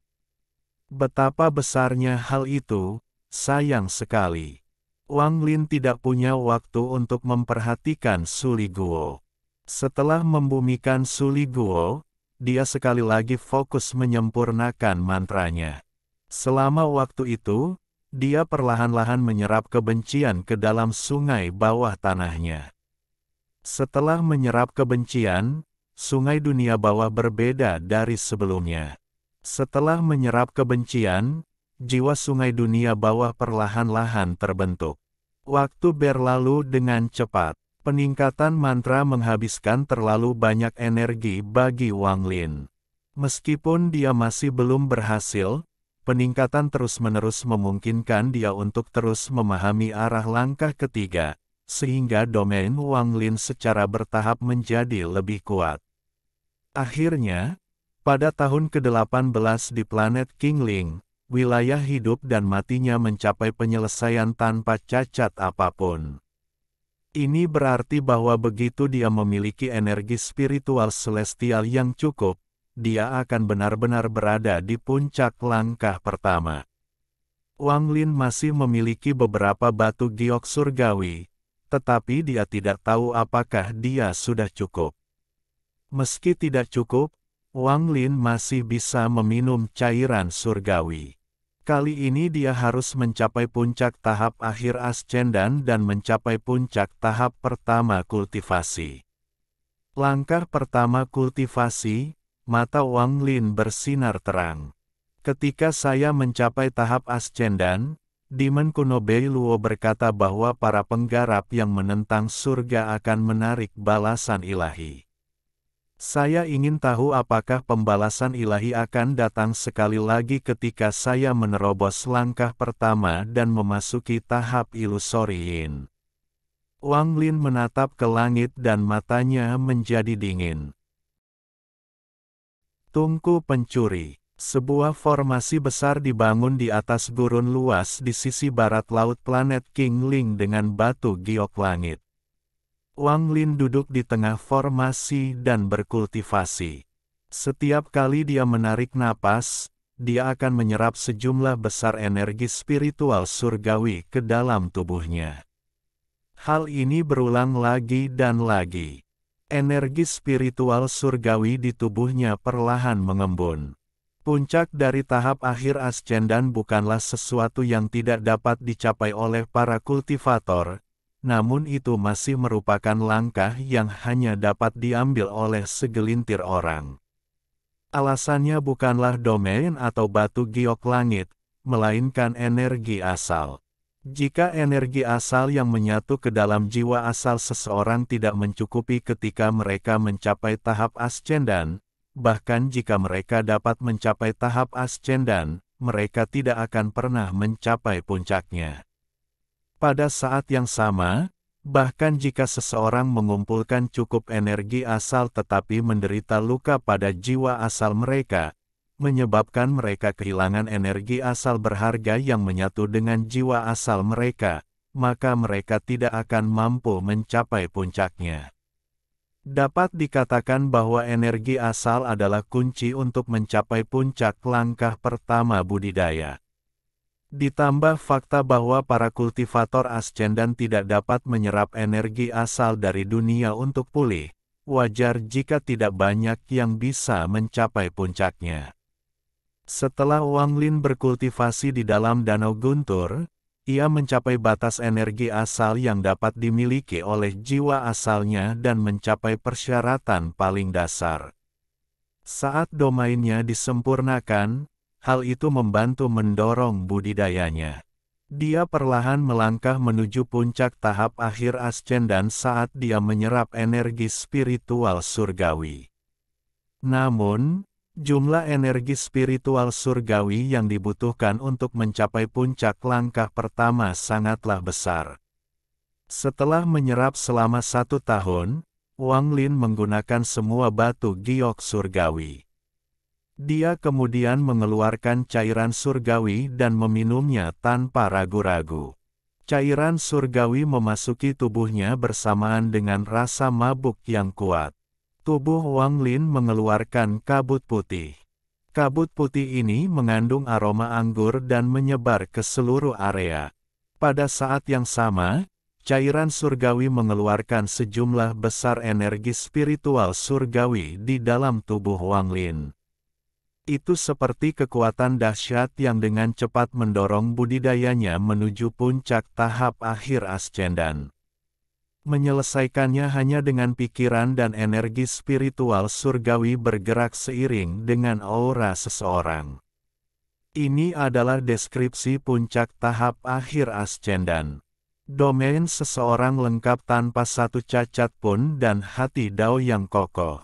Betapa besarnya hal itu, sayang sekali." Wang Lin tidak punya waktu untuk memperhatikan Suliguo. Setelah membumikan Suliguo, dia sekali lagi fokus menyempurnakan mantranya. Selama waktu itu, dia perlahan-lahan menyerap kebencian ke dalam sungai bawah tanahnya. Setelah menyerap kebencian, sungai dunia bawah berbeda dari sebelumnya. Setelah menyerap kebencian, jiwa sungai dunia bawah perlahan-lahan terbentuk. Waktu berlalu dengan cepat. Peningkatan mantra menghabiskan terlalu banyak energi bagi Wang Lin. Meskipun dia masih belum berhasil, peningkatan terus-menerus memungkinkan dia untuk terus memahami arah langkah ketiga, sehingga domain Wang Lin secara bertahap menjadi lebih kuat. Akhirnya, pada tahun ke-18 di planet Qingling, wilayah hidup dan matinya mencapai penyelesaian tanpa cacat apapun. Ini berarti bahwa begitu dia memiliki energi spiritual celestial yang cukup, dia akan benar-benar berada di puncak langkah pertama. Wang Lin masih memiliki beberapa batu giok surgawi, tetapi dia tidak tahu apakah dia sudah cukup. Meski tidak cukup, Wang Lin masih bisa meminum cairan surgawi. Kali ini dia harus mencapai puncak tahap akhir ascendan dan mencapai puncak tahap pertama kultivasi. Langkah pertama kultivasi, mata Wang Lin bersinar terang. Ketika saya mencapai tahap ascendan, Demon kuno Bei Luo berkata bahwa para penggarap yang menentang surga akan menarik balasan ilahi. Saya ingin tahu apakah pembalasan ilahi akan datang sekali lagi ketika saya menerobos langkah pertama dan memasuki tahap ilusoriin. Wang Lin menatap ke langit dan matanya menjadi dingin. Tungku Pencuri. Sebuah formasi besar dibangun di atas gurun luas di sisi barat laut planet Qingling dengan batu giok langit. Wang Lin duduk di tengah formasi dan berkultivasi. Setiap kali dia menarik napas, dia akan menyerap sejumlah besar energi spiritual surgawi ke dalam tubuhnya. Hal ini berulang lagi dan lagi. Energi spiritual surgawi di tubuhnya perlahan mengembun. Puncak dari tahap akhir ascendan bukanlah sesuatu yang tidak dapat dicapai oleh para kultivator, namun itu masih merupakan langkah yang hanya dapat diambil oleh segelintir orang. Alasannya bukanlah domain atau batu giok langit, melainkan energi asal. Jika energi asal yang menyatu ke dalam jiwa asal seseorang tidak mencukupi ketika mereka mencapai tahap ascendan, bahkan jika mereka dapat mencapai tahap ascendan, mereka tidak akan pernah mencapai puncaknya. Pada saat yang sama, bahkan jika seseorang mengumpulkan cukup energi asal tetapi menderita luka pada jiwa asal mereka, menyebabkan mereka kehilangan energi asal berharga yang menyatu dengan jiwa asal mereka, maka mereka tidak akan mampu mencapai puncaknya. Dapat dikatakan bahwa energi asal adalah kunci untuk mencapai puncak langkah pertama budidaya. Ditambah fakta bahwa para kultivator ascendan tidak dapat menyerap energi asal dari dunia untuk pulih, wajar jika tidak banyak yang bisa mencapai puncaknya. Setelah Wang Lin berkultivasi di dalam Danau Guntur, ia mencapai batas energi asal yang dapat dimiliki oleh jiwa asalnya dan mencapai persyaratan paling dasar. Saat domainnya disempurnakan, hal itu membantu mendorong budidayanya. Dia perlahan melangkah menuju puncak tahap akhir ascendan saat dia menyerap energi spiritual surgawi. Namun, jumlah energi spiritual surgawi yang dibutuhkan untuk mencapai puncak langkah pertama sangatlah besar. Setelah menyerap selama 1 tahun, Wang Lin menggunakan semua batu giok surgawi. Dia kemudian mengeluarkan cairan surgawi dan meminumnya tanpa ragu-ragu. Cairan surgawi memasuki tubuhnya bersamaan dengan rasa mabuk yang kuat. Tubuh Wang Lin mengeluarkan kabut putih. Kabut putih ini mengandung aroma anggur dan menyebar ke seluruh area. Pada saat yang sama, cairan surgawi mengeluarkan sejumlah besar energi spiritual surgawi di dalam tubuh Wang Lin. Itu seperti kekuatan dahsyat yang dengan cepat mendorong budidayanya menuju puncak tahap akhir ascendan. Menyelesaikannya hanya dengan pikiran dan energi spiritual surgawi bergerak seiring dengan aura seseorang. Ini adalah deskripsi puncak tahap akhir ascendan. Domain seseorang lengkap tanpa satu cacat pun dan hati Dao yang kokoh.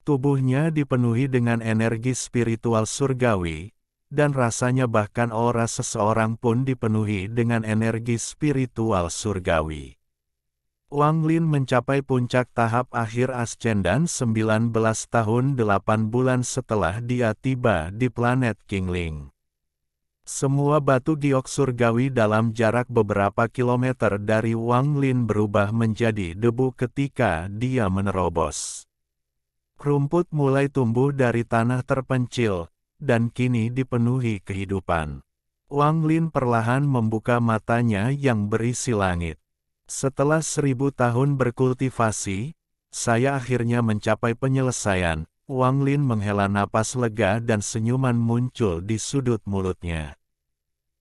Tubuhnya dipenuhi dengan energi spiritual surgawi, dan rasanya bahkan aura seseorang pun dipenuhi dengan energi spiritual surgawi. Wang Lin mencapai puncak tahap akhir ascendan 19 tahun 8 bulan setelah dia tiba di planet Qingling. Semua batu giok surgawi dalam jarak beberapa kilometer dari Wang Lin berubah menjadi debu ketika dia menerobos. Rumput mulai tumbuh dari tanah terpencil, dan kini dipenuhi kehidupan. Wang Lin perlahan membuka matanya yang berisi langit. Setelah 1000 tahun berkultivasi, saya akhirnya mencapai penyelesaian. Wang Lin menghela napas lega dan senyuman muncul di sudut mulutnya.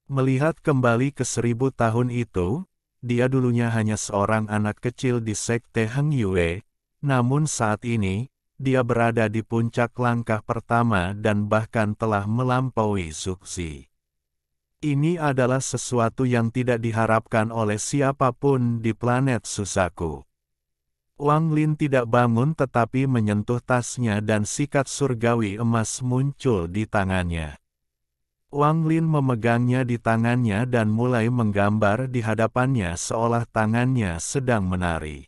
Melihat kembali ke 1000 tahun itu, dia dulunya hanya seorang anak kecil di sekte Heng Yue, namun saat ini, dia berada di puncak langkah pertama dan bahkan telah melampaui Zuxi. Ini adalah sesuatu yang tidak diharapkan oleh siapapun di planet Suzaku. Wang Lin tidak bangun tetapi menyentuh tasnya dan sikat surgawi emas muncul di tangannya. Wang Lin memegangnya di tangannya dan mulai menggambar di hadapannya seolah tangannya sedang menari.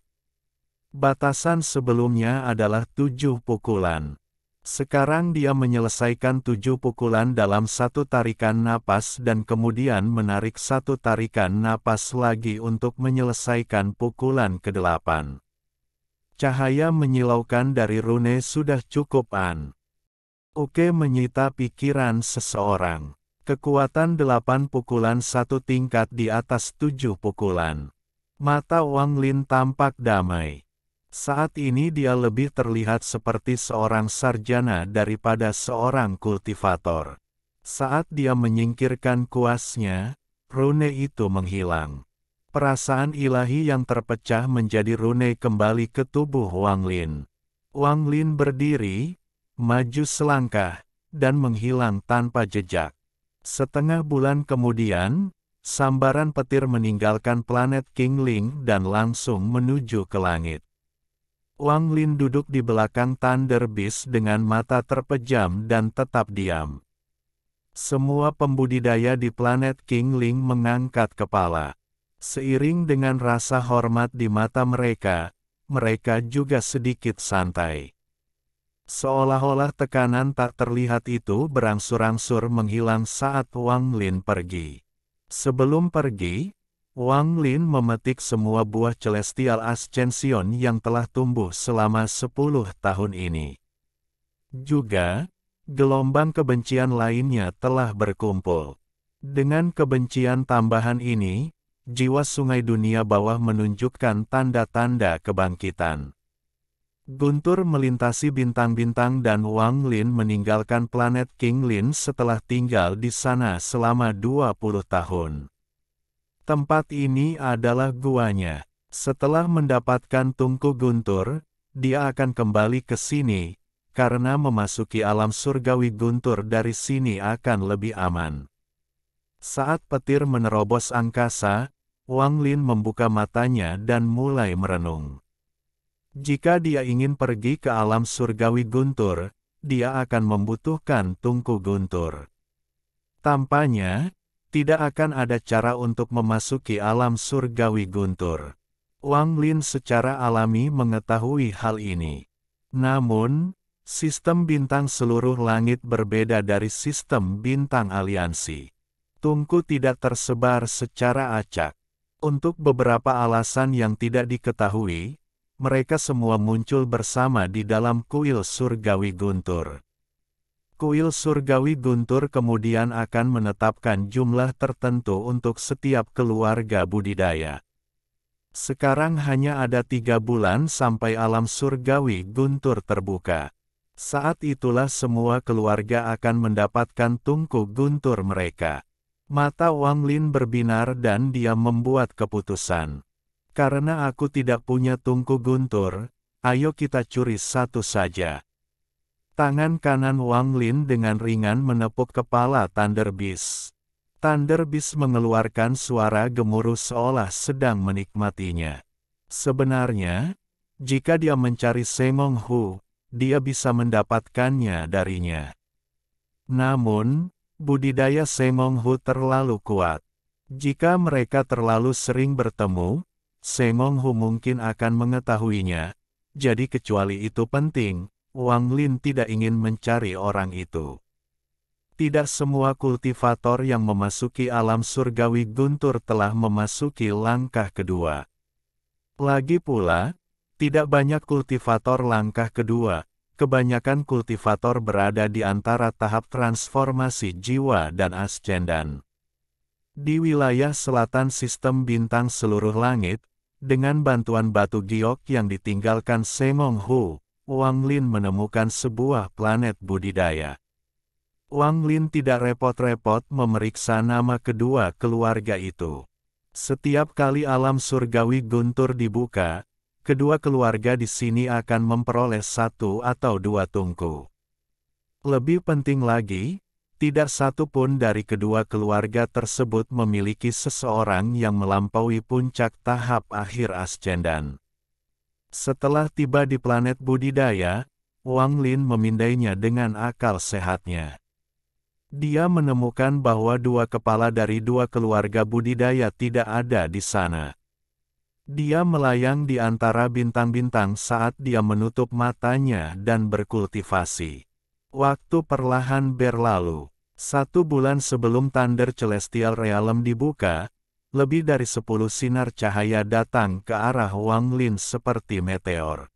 Batasan sebelumnya adalah 7 pukulan. Sekarang dia menyelesaikan 7 pukulan dalam satu tarikan napas dan kemudian menarik satu tarikan napas lagi untuk menyelesaikan pukulan ke-8. Cahaya menyilaukan dari rune sudah cukup Oke menyita pikiran seseorang. Kekuatan 8 pukulan satu tingkat di atas 7 pukulan. Mata Wang Lin tampak damai. Saat ini dia lebih terlihat seperti seorang sarjana daripada seorang kultivator. Saat dia menyingkirkan kuasnya, rune itu menghilang. Perasaan ilahi yang terpecah menjadi rune kembali ke tubuh Wang Lin. Wang Lin berdiri, maju selangkah, dan menghilang tanpa jejak. Setengah bulan kemudian, sambaran petir meninggalkan planet Qingling dan langsung menuju ke langit. Wang Lin duduk di belakang Thunder Beast dengan mata terpejam dan tetap diam. Semua pembudidaya di planet Qingling mengangkat kepala. Seiring dengan rasa hormat di mata mereka, mereka juga sedikit santai. Seolah-olah tekanan tak terlihat itu berangsur-angsur menghilang saat Wang Lin pergi. Sebelum pergi, Wang Lin memetik semua buah Celestial Ascension yang telah tumbuh selama 10 tahun ini. Juga, gelombang kebencian lainnya telah berkumpul. Dengan kebencian tambahan ini, jiwa sungai dunia bawah menunjukkan tanda-tanda kebangkitan. Guntur melintasi bintang-bintang dan Wang Lin meninggalkan planet Qingling setelah tinggal di sana selama 20 tahun. Tempat ini adalah guanya. Setelah mendapatkan tungku guntur, dia akan kembali ke sini, karena memasuki alam surgawi guntur dari sini akan lebih aman. Saat petir menerobos angkasa, Wang Lin membuka matanya dan mulai merenung. Jika dia ingin pergi ke alam surgawi guntur, dia akan membutuhkan tungku guntur. Tampaknya, tidak akan ada cara untuk memasuki alam surgawi guntur. Wang Lin secara alami mengetahui hal ini. Namun, sistem bintang seluruh langit berbeda dari sistem bintang aliansi. Tungku tidak tersebar secara acak. Untuk beberapa alasan yang tidak diketahui, mereka semua muncul bersama di dalam kuil surgawi guntur. Kuil surgawi guntur kemudian akan menetapkan jumlah tertentu untuk setiap keluarga budidaya. Sekarang hanya ada 3 bulan sampai alam surgawi guntur terbuka. Saat itulah semua keluarga akan mendapatkan tungku guntur mereka. Mata Wang Lin berbinar dan dia membuat keputusan. Karena aku tidak punya tungku guntur, ayo kita curi satu saja. Tangan kanan Wang Lin dengan ringan menepuk kepala Thunder Beast. Thunder Beast mengeluarkan suara gemuruh seolah sedang menikmatinya. Sebenarnya, jika dia mencari Semong Hu, dia bisa mendapatkannya darinya. Namun, budidaya Semong Hu terlalu kuat. Jika mereka terlalu sering bertemu, Semong Hu mungkin akan mengetahuinya. Jadi kecuali itu penting, Wang Lin tidak ingin mencari orang itu. Tidak semua kultivator yang memasuki alam surgawi guntur telah memasuki langkah kedua. Lagi pula, tidak banyak kultivator langkah kedua, kebanyakan kultivator berada di antara tahap transformasi jiwa dan ascendan. Di wilayah selatan sistem bintang seluruh langit, dengan bantuan batu giok yang ditinggalkan Semong Hu, Wang Lin menemukan sebuah planet budidaya. Wang Lin tidak repot-repot memeriksa nama kedua keluarga itu. Setiap kali alam surgawi guntur dibuka, kedua keluarga di sini akan memperoleh 1 atau 2 tungku. Lebih penting lagi, tidak satu pun dari kedua keluarga tersebut memiliki seseorang yang melampaui puncak tahap akhir ascendan. Setelah tiba di planet budidaya, Wang Lin memindainya dengan akal sehatnya. Dia menemukan bahwa 2 kepala dari 2 keluarga budidaya tidak ada di sana. Dia melayang di antara bintang-bintang saat dia menutup matanya dan berkultivasi. Waktu perlahan berlalu. 1 bulan sebelum Thunder Celestial Realm dibuka, lebih dari 10 sinar cahaya datang ke arah Wang Lin seperti meteor.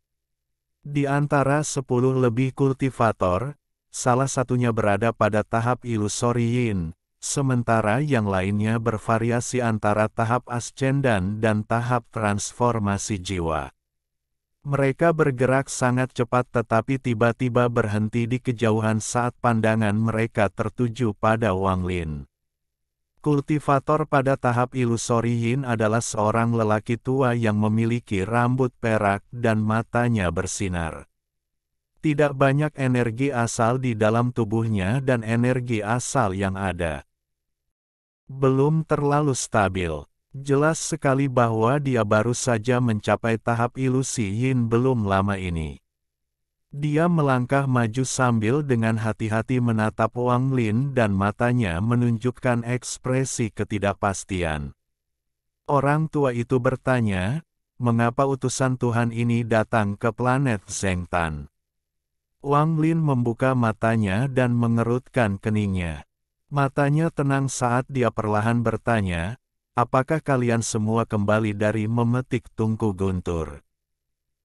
Di antara 10 lebih kultivator, salah satunya berada pada tahap ilusori yin, sementara yang lainnya bervariasi antara tahap ascendan dan tahap transformasi jiwa. Mereka bergerak sangat cepat tetapi tiba-tiba berhenti di kejauhan saat pandangan mereka tertuju pada Wang Lin. Kultivator pada tahap ilusori yin adalah seorang lelaki tua yang memiliki rambut perak dan matanya bersinar. Tidak banyak energi asal di dalam tubuhnya dan energi asal yang ada belum terlalu stabil. Jelas sekali bahwa dia baru saja mencapai tahap ilusi yin belum lama ini. Dia melangkah maju sambil dengan hati-hati menatap Wang Lin dan matanya menunjukkan ekspresi ketidakpastian. Orang tua itu bertanya, mengapa utusan Tuhan ini datang ke planet Zhengtan? Wang Lin membuka matanya dan mengerutkan keningnya. Matanya tenang saat dia perlahan bertanya, apakah kalian semua kembali dari memetik tungku guntur?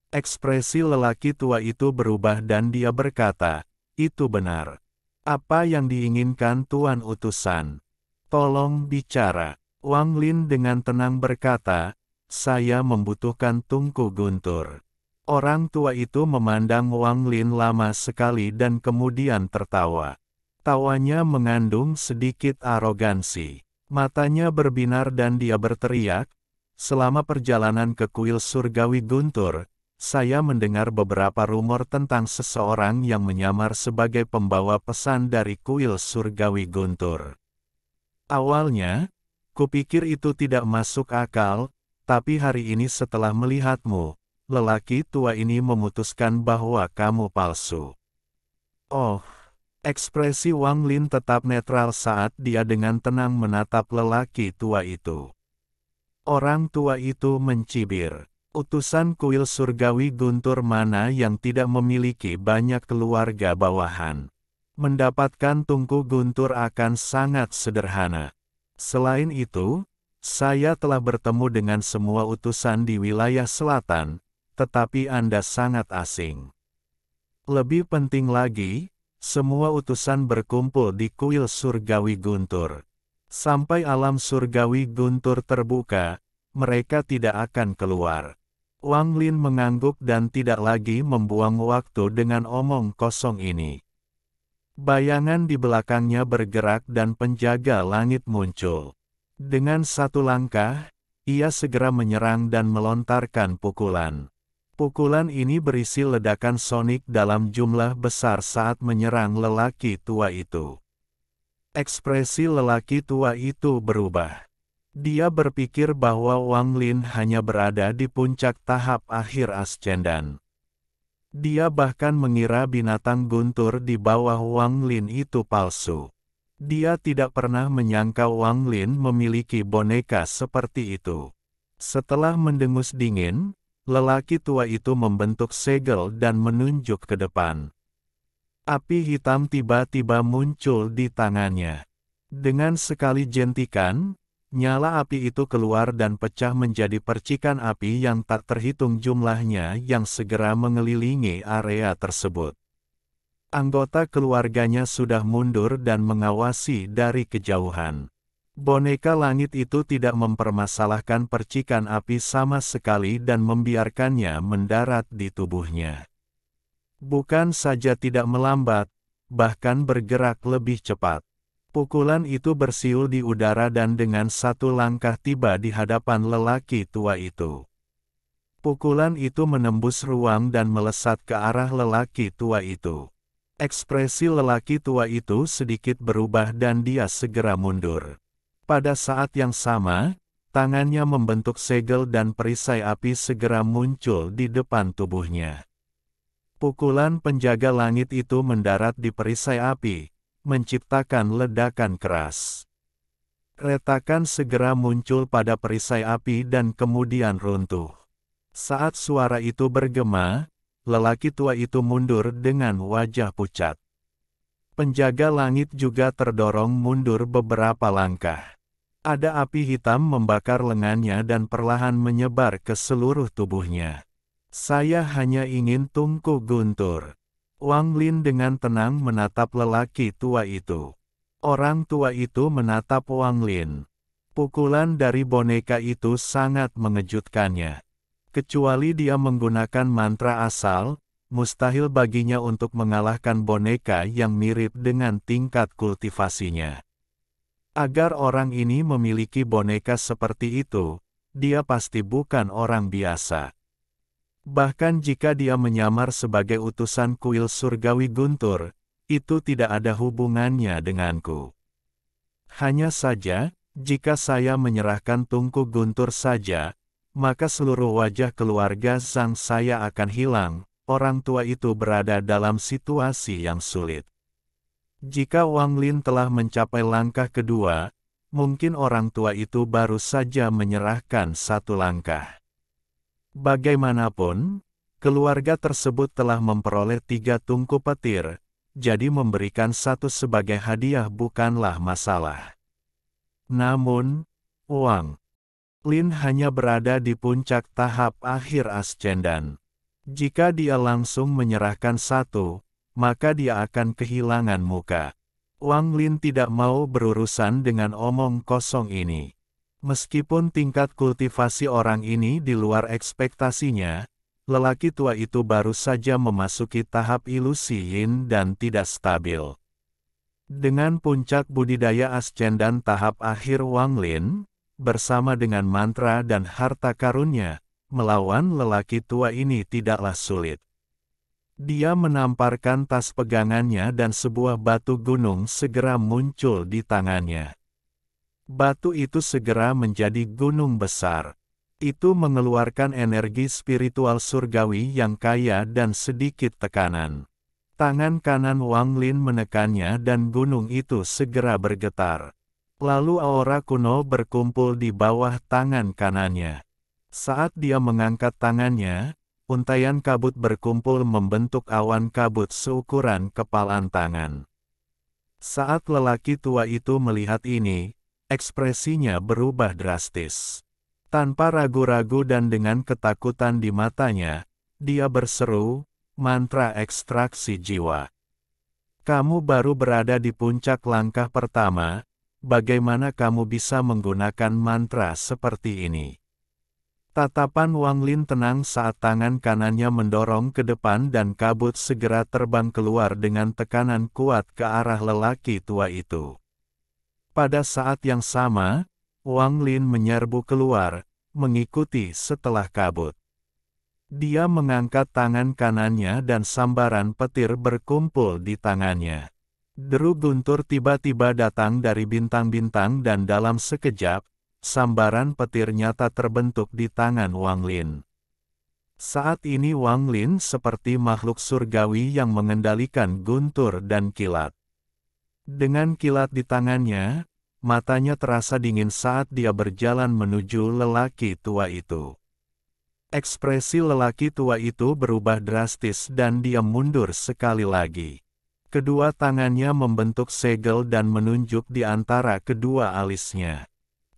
Ekspresi lelaki tua itu berubah dan dia berkata, itu benar. Apa yang diinginkan Tuan Utusan? Tolong bicara. Wang Lin dengan tenang berkata, saya membutuhkan tungku guntur. Orang tua itu memandang Wang Lin lama sekali dan kemudian tertawa. Tawanya mengandung sedikit arogansi. Matanya berbinar dan dia berteriak, selama perjalanan ke kuil surgawi guntur, saya mendengar beberapa rumor tentang seseorang yang menyamar sebagai pembawa pesan dari kuil surgawi guntur. Awalnya, kupikir itu tidak masuk akal, tapi hari ini setelah melihatmu, lelaki tua ini memutuskan bahwa kamu palsu. Oh, ekspresi Wang Lin tetap netral saat dia dengan tenang menatap lelaki tua itu. Orang tua itu mencibir. Utusan kuil surgawi guntur mana yang tidak memiliki banyak keluarga bawahan? Mendapatkan tungku guntur akan sangat sederhana. Selain itu, saya telah bertemu dengan semua utusan di wilayah selatan, tetapi Anda sangat asing. Lebih penting lagi, semua utusan berkumpul di kuil surgawi guntur. Sampai alam surgawi guntur terbuka, mereka tidak akan keluar. Wang Lin mengangguk dan tidak lagi membuang waktu dengan omong kosong ini. Bayangan di belakangnya bergerak dan penjaga langit muncul. Dengan 1 langkah, ia segera menyerang dan melontarkan pukulan. Pukulan ini berisi ledakan sonik dalam jumlah besar saat menyerang lelaki tua itu. Ekspresi lelaki tua itu berubah. Dia berpikir bahwa Wang Lin hanya berada di puncak tahap akhir ascendan. Dia bahkan mengira binatang guntur di bawah Wang Lin itu palsu. Dia tidak pernah menyangka Wang Lin memiliki boneka seperti itu. Setelah mendengus dingin, lelaki tua itu membentuk segel dan menunjuk ke depan. Api hitam tiba-tiba muncul di tangannya. Dengan sekali jentikan, nyala api itu keluar dan pecah menjadi percikan api yang tak terhitung jumlahnya yang segera mengelilingi area tersebut. Anggota keluarganya sudah mundur dan mengawasi dari kejauhan. Boneka langit itu tidak mempermasalahkan percikan api sama sekali dan membiarkannya mendarat di tubuhnya. Bukan saja tidak melambat, bahkan bergerak lebih cepat. Pukulan itu bersiul di udara dan dengan satu langkah tiba di hadapan lelaki tua itu. Pukulan itu menembus ruang dan melesat ke arah lelaki tua itu. Ekspresi lelaki tua itu sedikit berubah dan dia segera mundur. Pada saat yang sama, tangannya membentuk segel dan perisai api segera muncul di depan tubuhnya. Pukulan penjaga langit itu mendarat di perisai api, menciptakan ledakan keras. Retakan segera muncul pada perisai api dan kemudian runtuh. Saat suara itu bergema, lelaki tua itu mundur dengan wajah pucat. Penjaga langit juga terdorong mundur beberapa langkah. Ada api hitam membakar lengannya dan perlahan menyebar ke seluruh tubuhnya. Saya hanya ingin Tungku Guntur. Wang Lin dengan tenang menatap lelaki tua itu. Orang tua itu menatap Wang Lin. Pukulan dari boneka itu sangat mengejutkannya. Kecuali dia menggunakan mantra asal, mustahil baginya untuk mengalahkan boneka yang mirip dengan tingkat kultivasinya. Agar orang ini memiliki boneka seperti itu, dia pasti bukan orang biasa. Bahkan jika dia menyamar sebagai utusan kuil surgawi Guntur, itu tidak ada hubungannya denganku. Hanya saja, jika saya menyerahkan Tungku Guntur saja, maka seluruh wajah keluarga sang saya akan hilang. Orang tua itu berada dalam situasi yang sulit. Jika Wang Lin telah mencapai langkah kedua, mungkin orang tua itu baru saja menyerahkan satu langkah. Bagaimanapun, keluarga tersebut telah memperoleh 3 tungku petir, jadi memberikan satu sebagai hadiah bukanlah masalah. Namun, Wang Lin hanya berada di puncak tahap akhir ascendan. Jika dia langsung menyerahkan satu, maka dia akan kehilangan muka. Wang Lin tidak mau berurusan dengan omong kosong ini. Meskipun tingkat kultivasi orang ini di luar ekspektasinya, lelaki tua itu baru saja memasuki tahap ilusi yin dan tidak stabil. Dengan puncak budidaya ascendan tahap akhir Wang Lin, bersama dengan mantra dan harta karunnya, melawan lelaki tua ini tidaklah sulit. Dia menamparkan tas pegangannya dan sebuah batu gunung segera muncul di tangannya. Batu itu segera menjadi gunung besar. Itu mengeluarkan energi spiritual surgawi yang kaya dan sedikit tekanan. Tangan kanan Wang Lin menekannya dan gunung itu segera bergetar. Lalu aura kuno berkumpul di bawah tangan kanannya. Saat dia mengangkat tangannya, untaian kabut berkumpul membentuk awan kabut seukuran kepalan tangan. Saat lelaki tua itu melihat ini, ekspresinya berubah drastis. Tanpa ragu-ragu dan dengan ketakutan di matanya, dia berseru, mantra ekstraksi jiwa. Kamu baru berada di puncak langkah pertama, bagaimana kamu bisa menggunakan mantra seperti ini? Tatapan Wang Lin tenang saat tangan kanannya mendorong ke depan dan kabut segera terbang keluar dengan tekanan kuat ke arah lelaki tua itu. Pada saat yang sama, Wang Lin menyerbu keluar, mengikuti setelah kabut. Dia mengangkat tangan kanannya dan sambaran petir berkumpul di tangannya. Deru guntur tiba-tiba datang dari bintang-bintang dan dalam sekejap, sambaran petir nyata terbentuk di tangan Wang Lin. Saat ini Wang Lin seperti makhluk surgawi yang mengendalikan guntur dan kilat. Dengan kilat di tangannya, matanya terasa dingin saat dia berjalan menuju lelaki tua itu. Ekspresi lelaki tua itu berubah drastis dan dia mundur sekali lagi. Kedua tangannya membentuk segel dan menunjuk di antara kedua alisnya.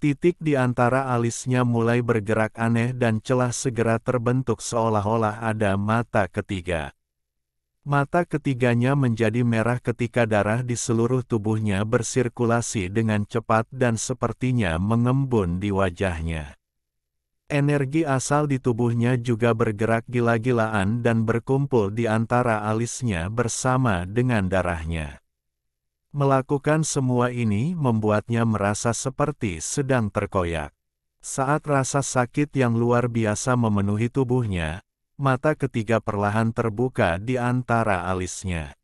Titik di antara alisnya mulai bergerak aneh dan celah segera terbentuk seolah-olah ada mata ketiga. Mata ketiganya menjadi merah ketika darah di seluruh tubuhnya bersirkulasi dengan cepat dan sepertinya mengembun di wajahnya. Energi asal di tubuhnya juga bergerak gila-gilaan dan berkumpul di antara alisnya bersama dengan darahnya. Melakukan semua ini membuatnya merasa seperti sedang terkoyak. Saat rasa sakit yang luar biasa memenuhi tubuhnya, mata ketiga perlahan terbuka di antara alisnya.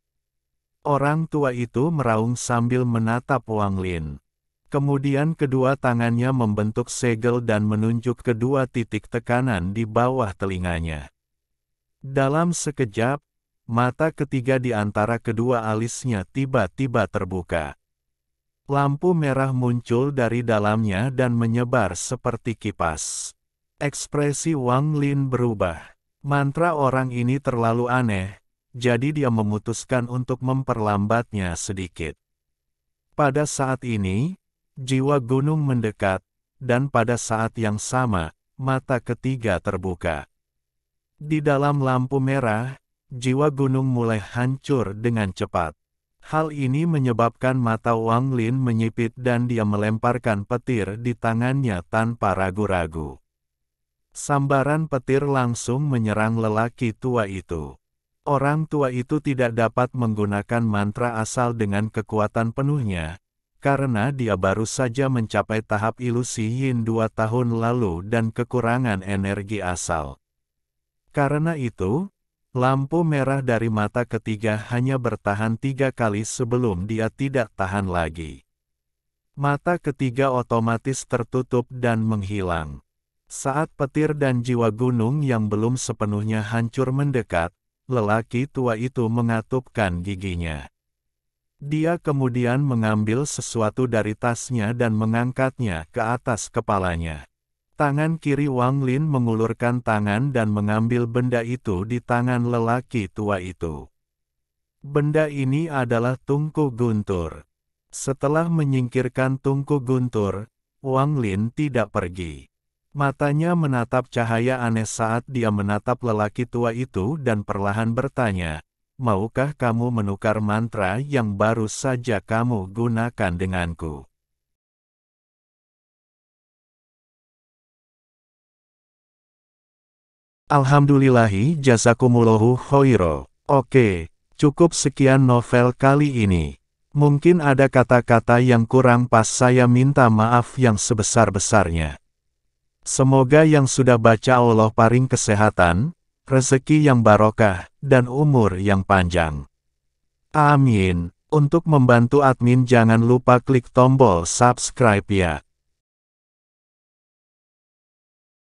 Orang tua itu meraung sambil menatap Wang Lin. Kemudian kedua tangannya membentuk segel dan menunjuk kedua titik tekanan di bawah telinganya. Dalam sekejap, mata ketiga di antara kedua alisnya tiba-tiba terbuka. Lampu merah muncul dari dalamnya dan menyebar seperti kipas. Ekspresi Wang Lin berubah. Mantra orang ini terlalu aneh, jadi dia memutuskan untuk memperlambatnya sedikit. Pada saat ini, jiwa gunung mendekat, dan pada saat yang sama, mata ketiga terbuka. Di dalam lampu merah, jiwa gunung mulai hancur dengan cepat. Hal ini menyebabkan mata Wang Lin menyipit dan dia melemparkan petir di tangannya tanpa ragu-ragu. Sambaran petir langsung menyerang lelaki tua itu. Orang tua itu tidak dapat menggunakan mantra asal dengan kekuatan penuhnya, karena dia baru saja mencapai tahap ilusi Yin 2 tahun lalu dan kekurangan energi asal. Karena itu, lampu merah dari mata ketiga hanya bertahan 3 kali sebelum dia tidak tahan lagi. Mata ketiga otomatis tertutup dan menghilang. Saat petir dan jiwa gunung yang belum sepenuhnya hancur mendekat, lelaki tua itu mengatupkan giginya. Dia kemudian mengambil sesuatu dari tasnya dan mengangkatnya ke atas kepalanya. Tangan kiri Wang Lin mengulurkan tangan dan mengambil benda itu di tangan lelaki tua itu. Benda ini adalah tungku guntur. Setelah menyingkirkan tungku guntur, Wang Lin tidak pergi. Matanya menatap cahaya aneh saat dia menatap lelaki tua itu dan perlahan bertanya, "Maukah kamu menukar mantra yang baru saja kamu gunakan denganku?" Alhamdulillahi jazakumullahu khoiro. Oke, cukup sekian novel kali ini. Mungkin ada kata-kata yang kurang pas, saya minta maaf yang sebesar-besarnya. Semoga yang sudah baca Allah paring kesehatan, rezeki yang barokah, dan umur yang panjang. Amin. Untuk membantu admin jangan lupa klik tombol subscribe ya.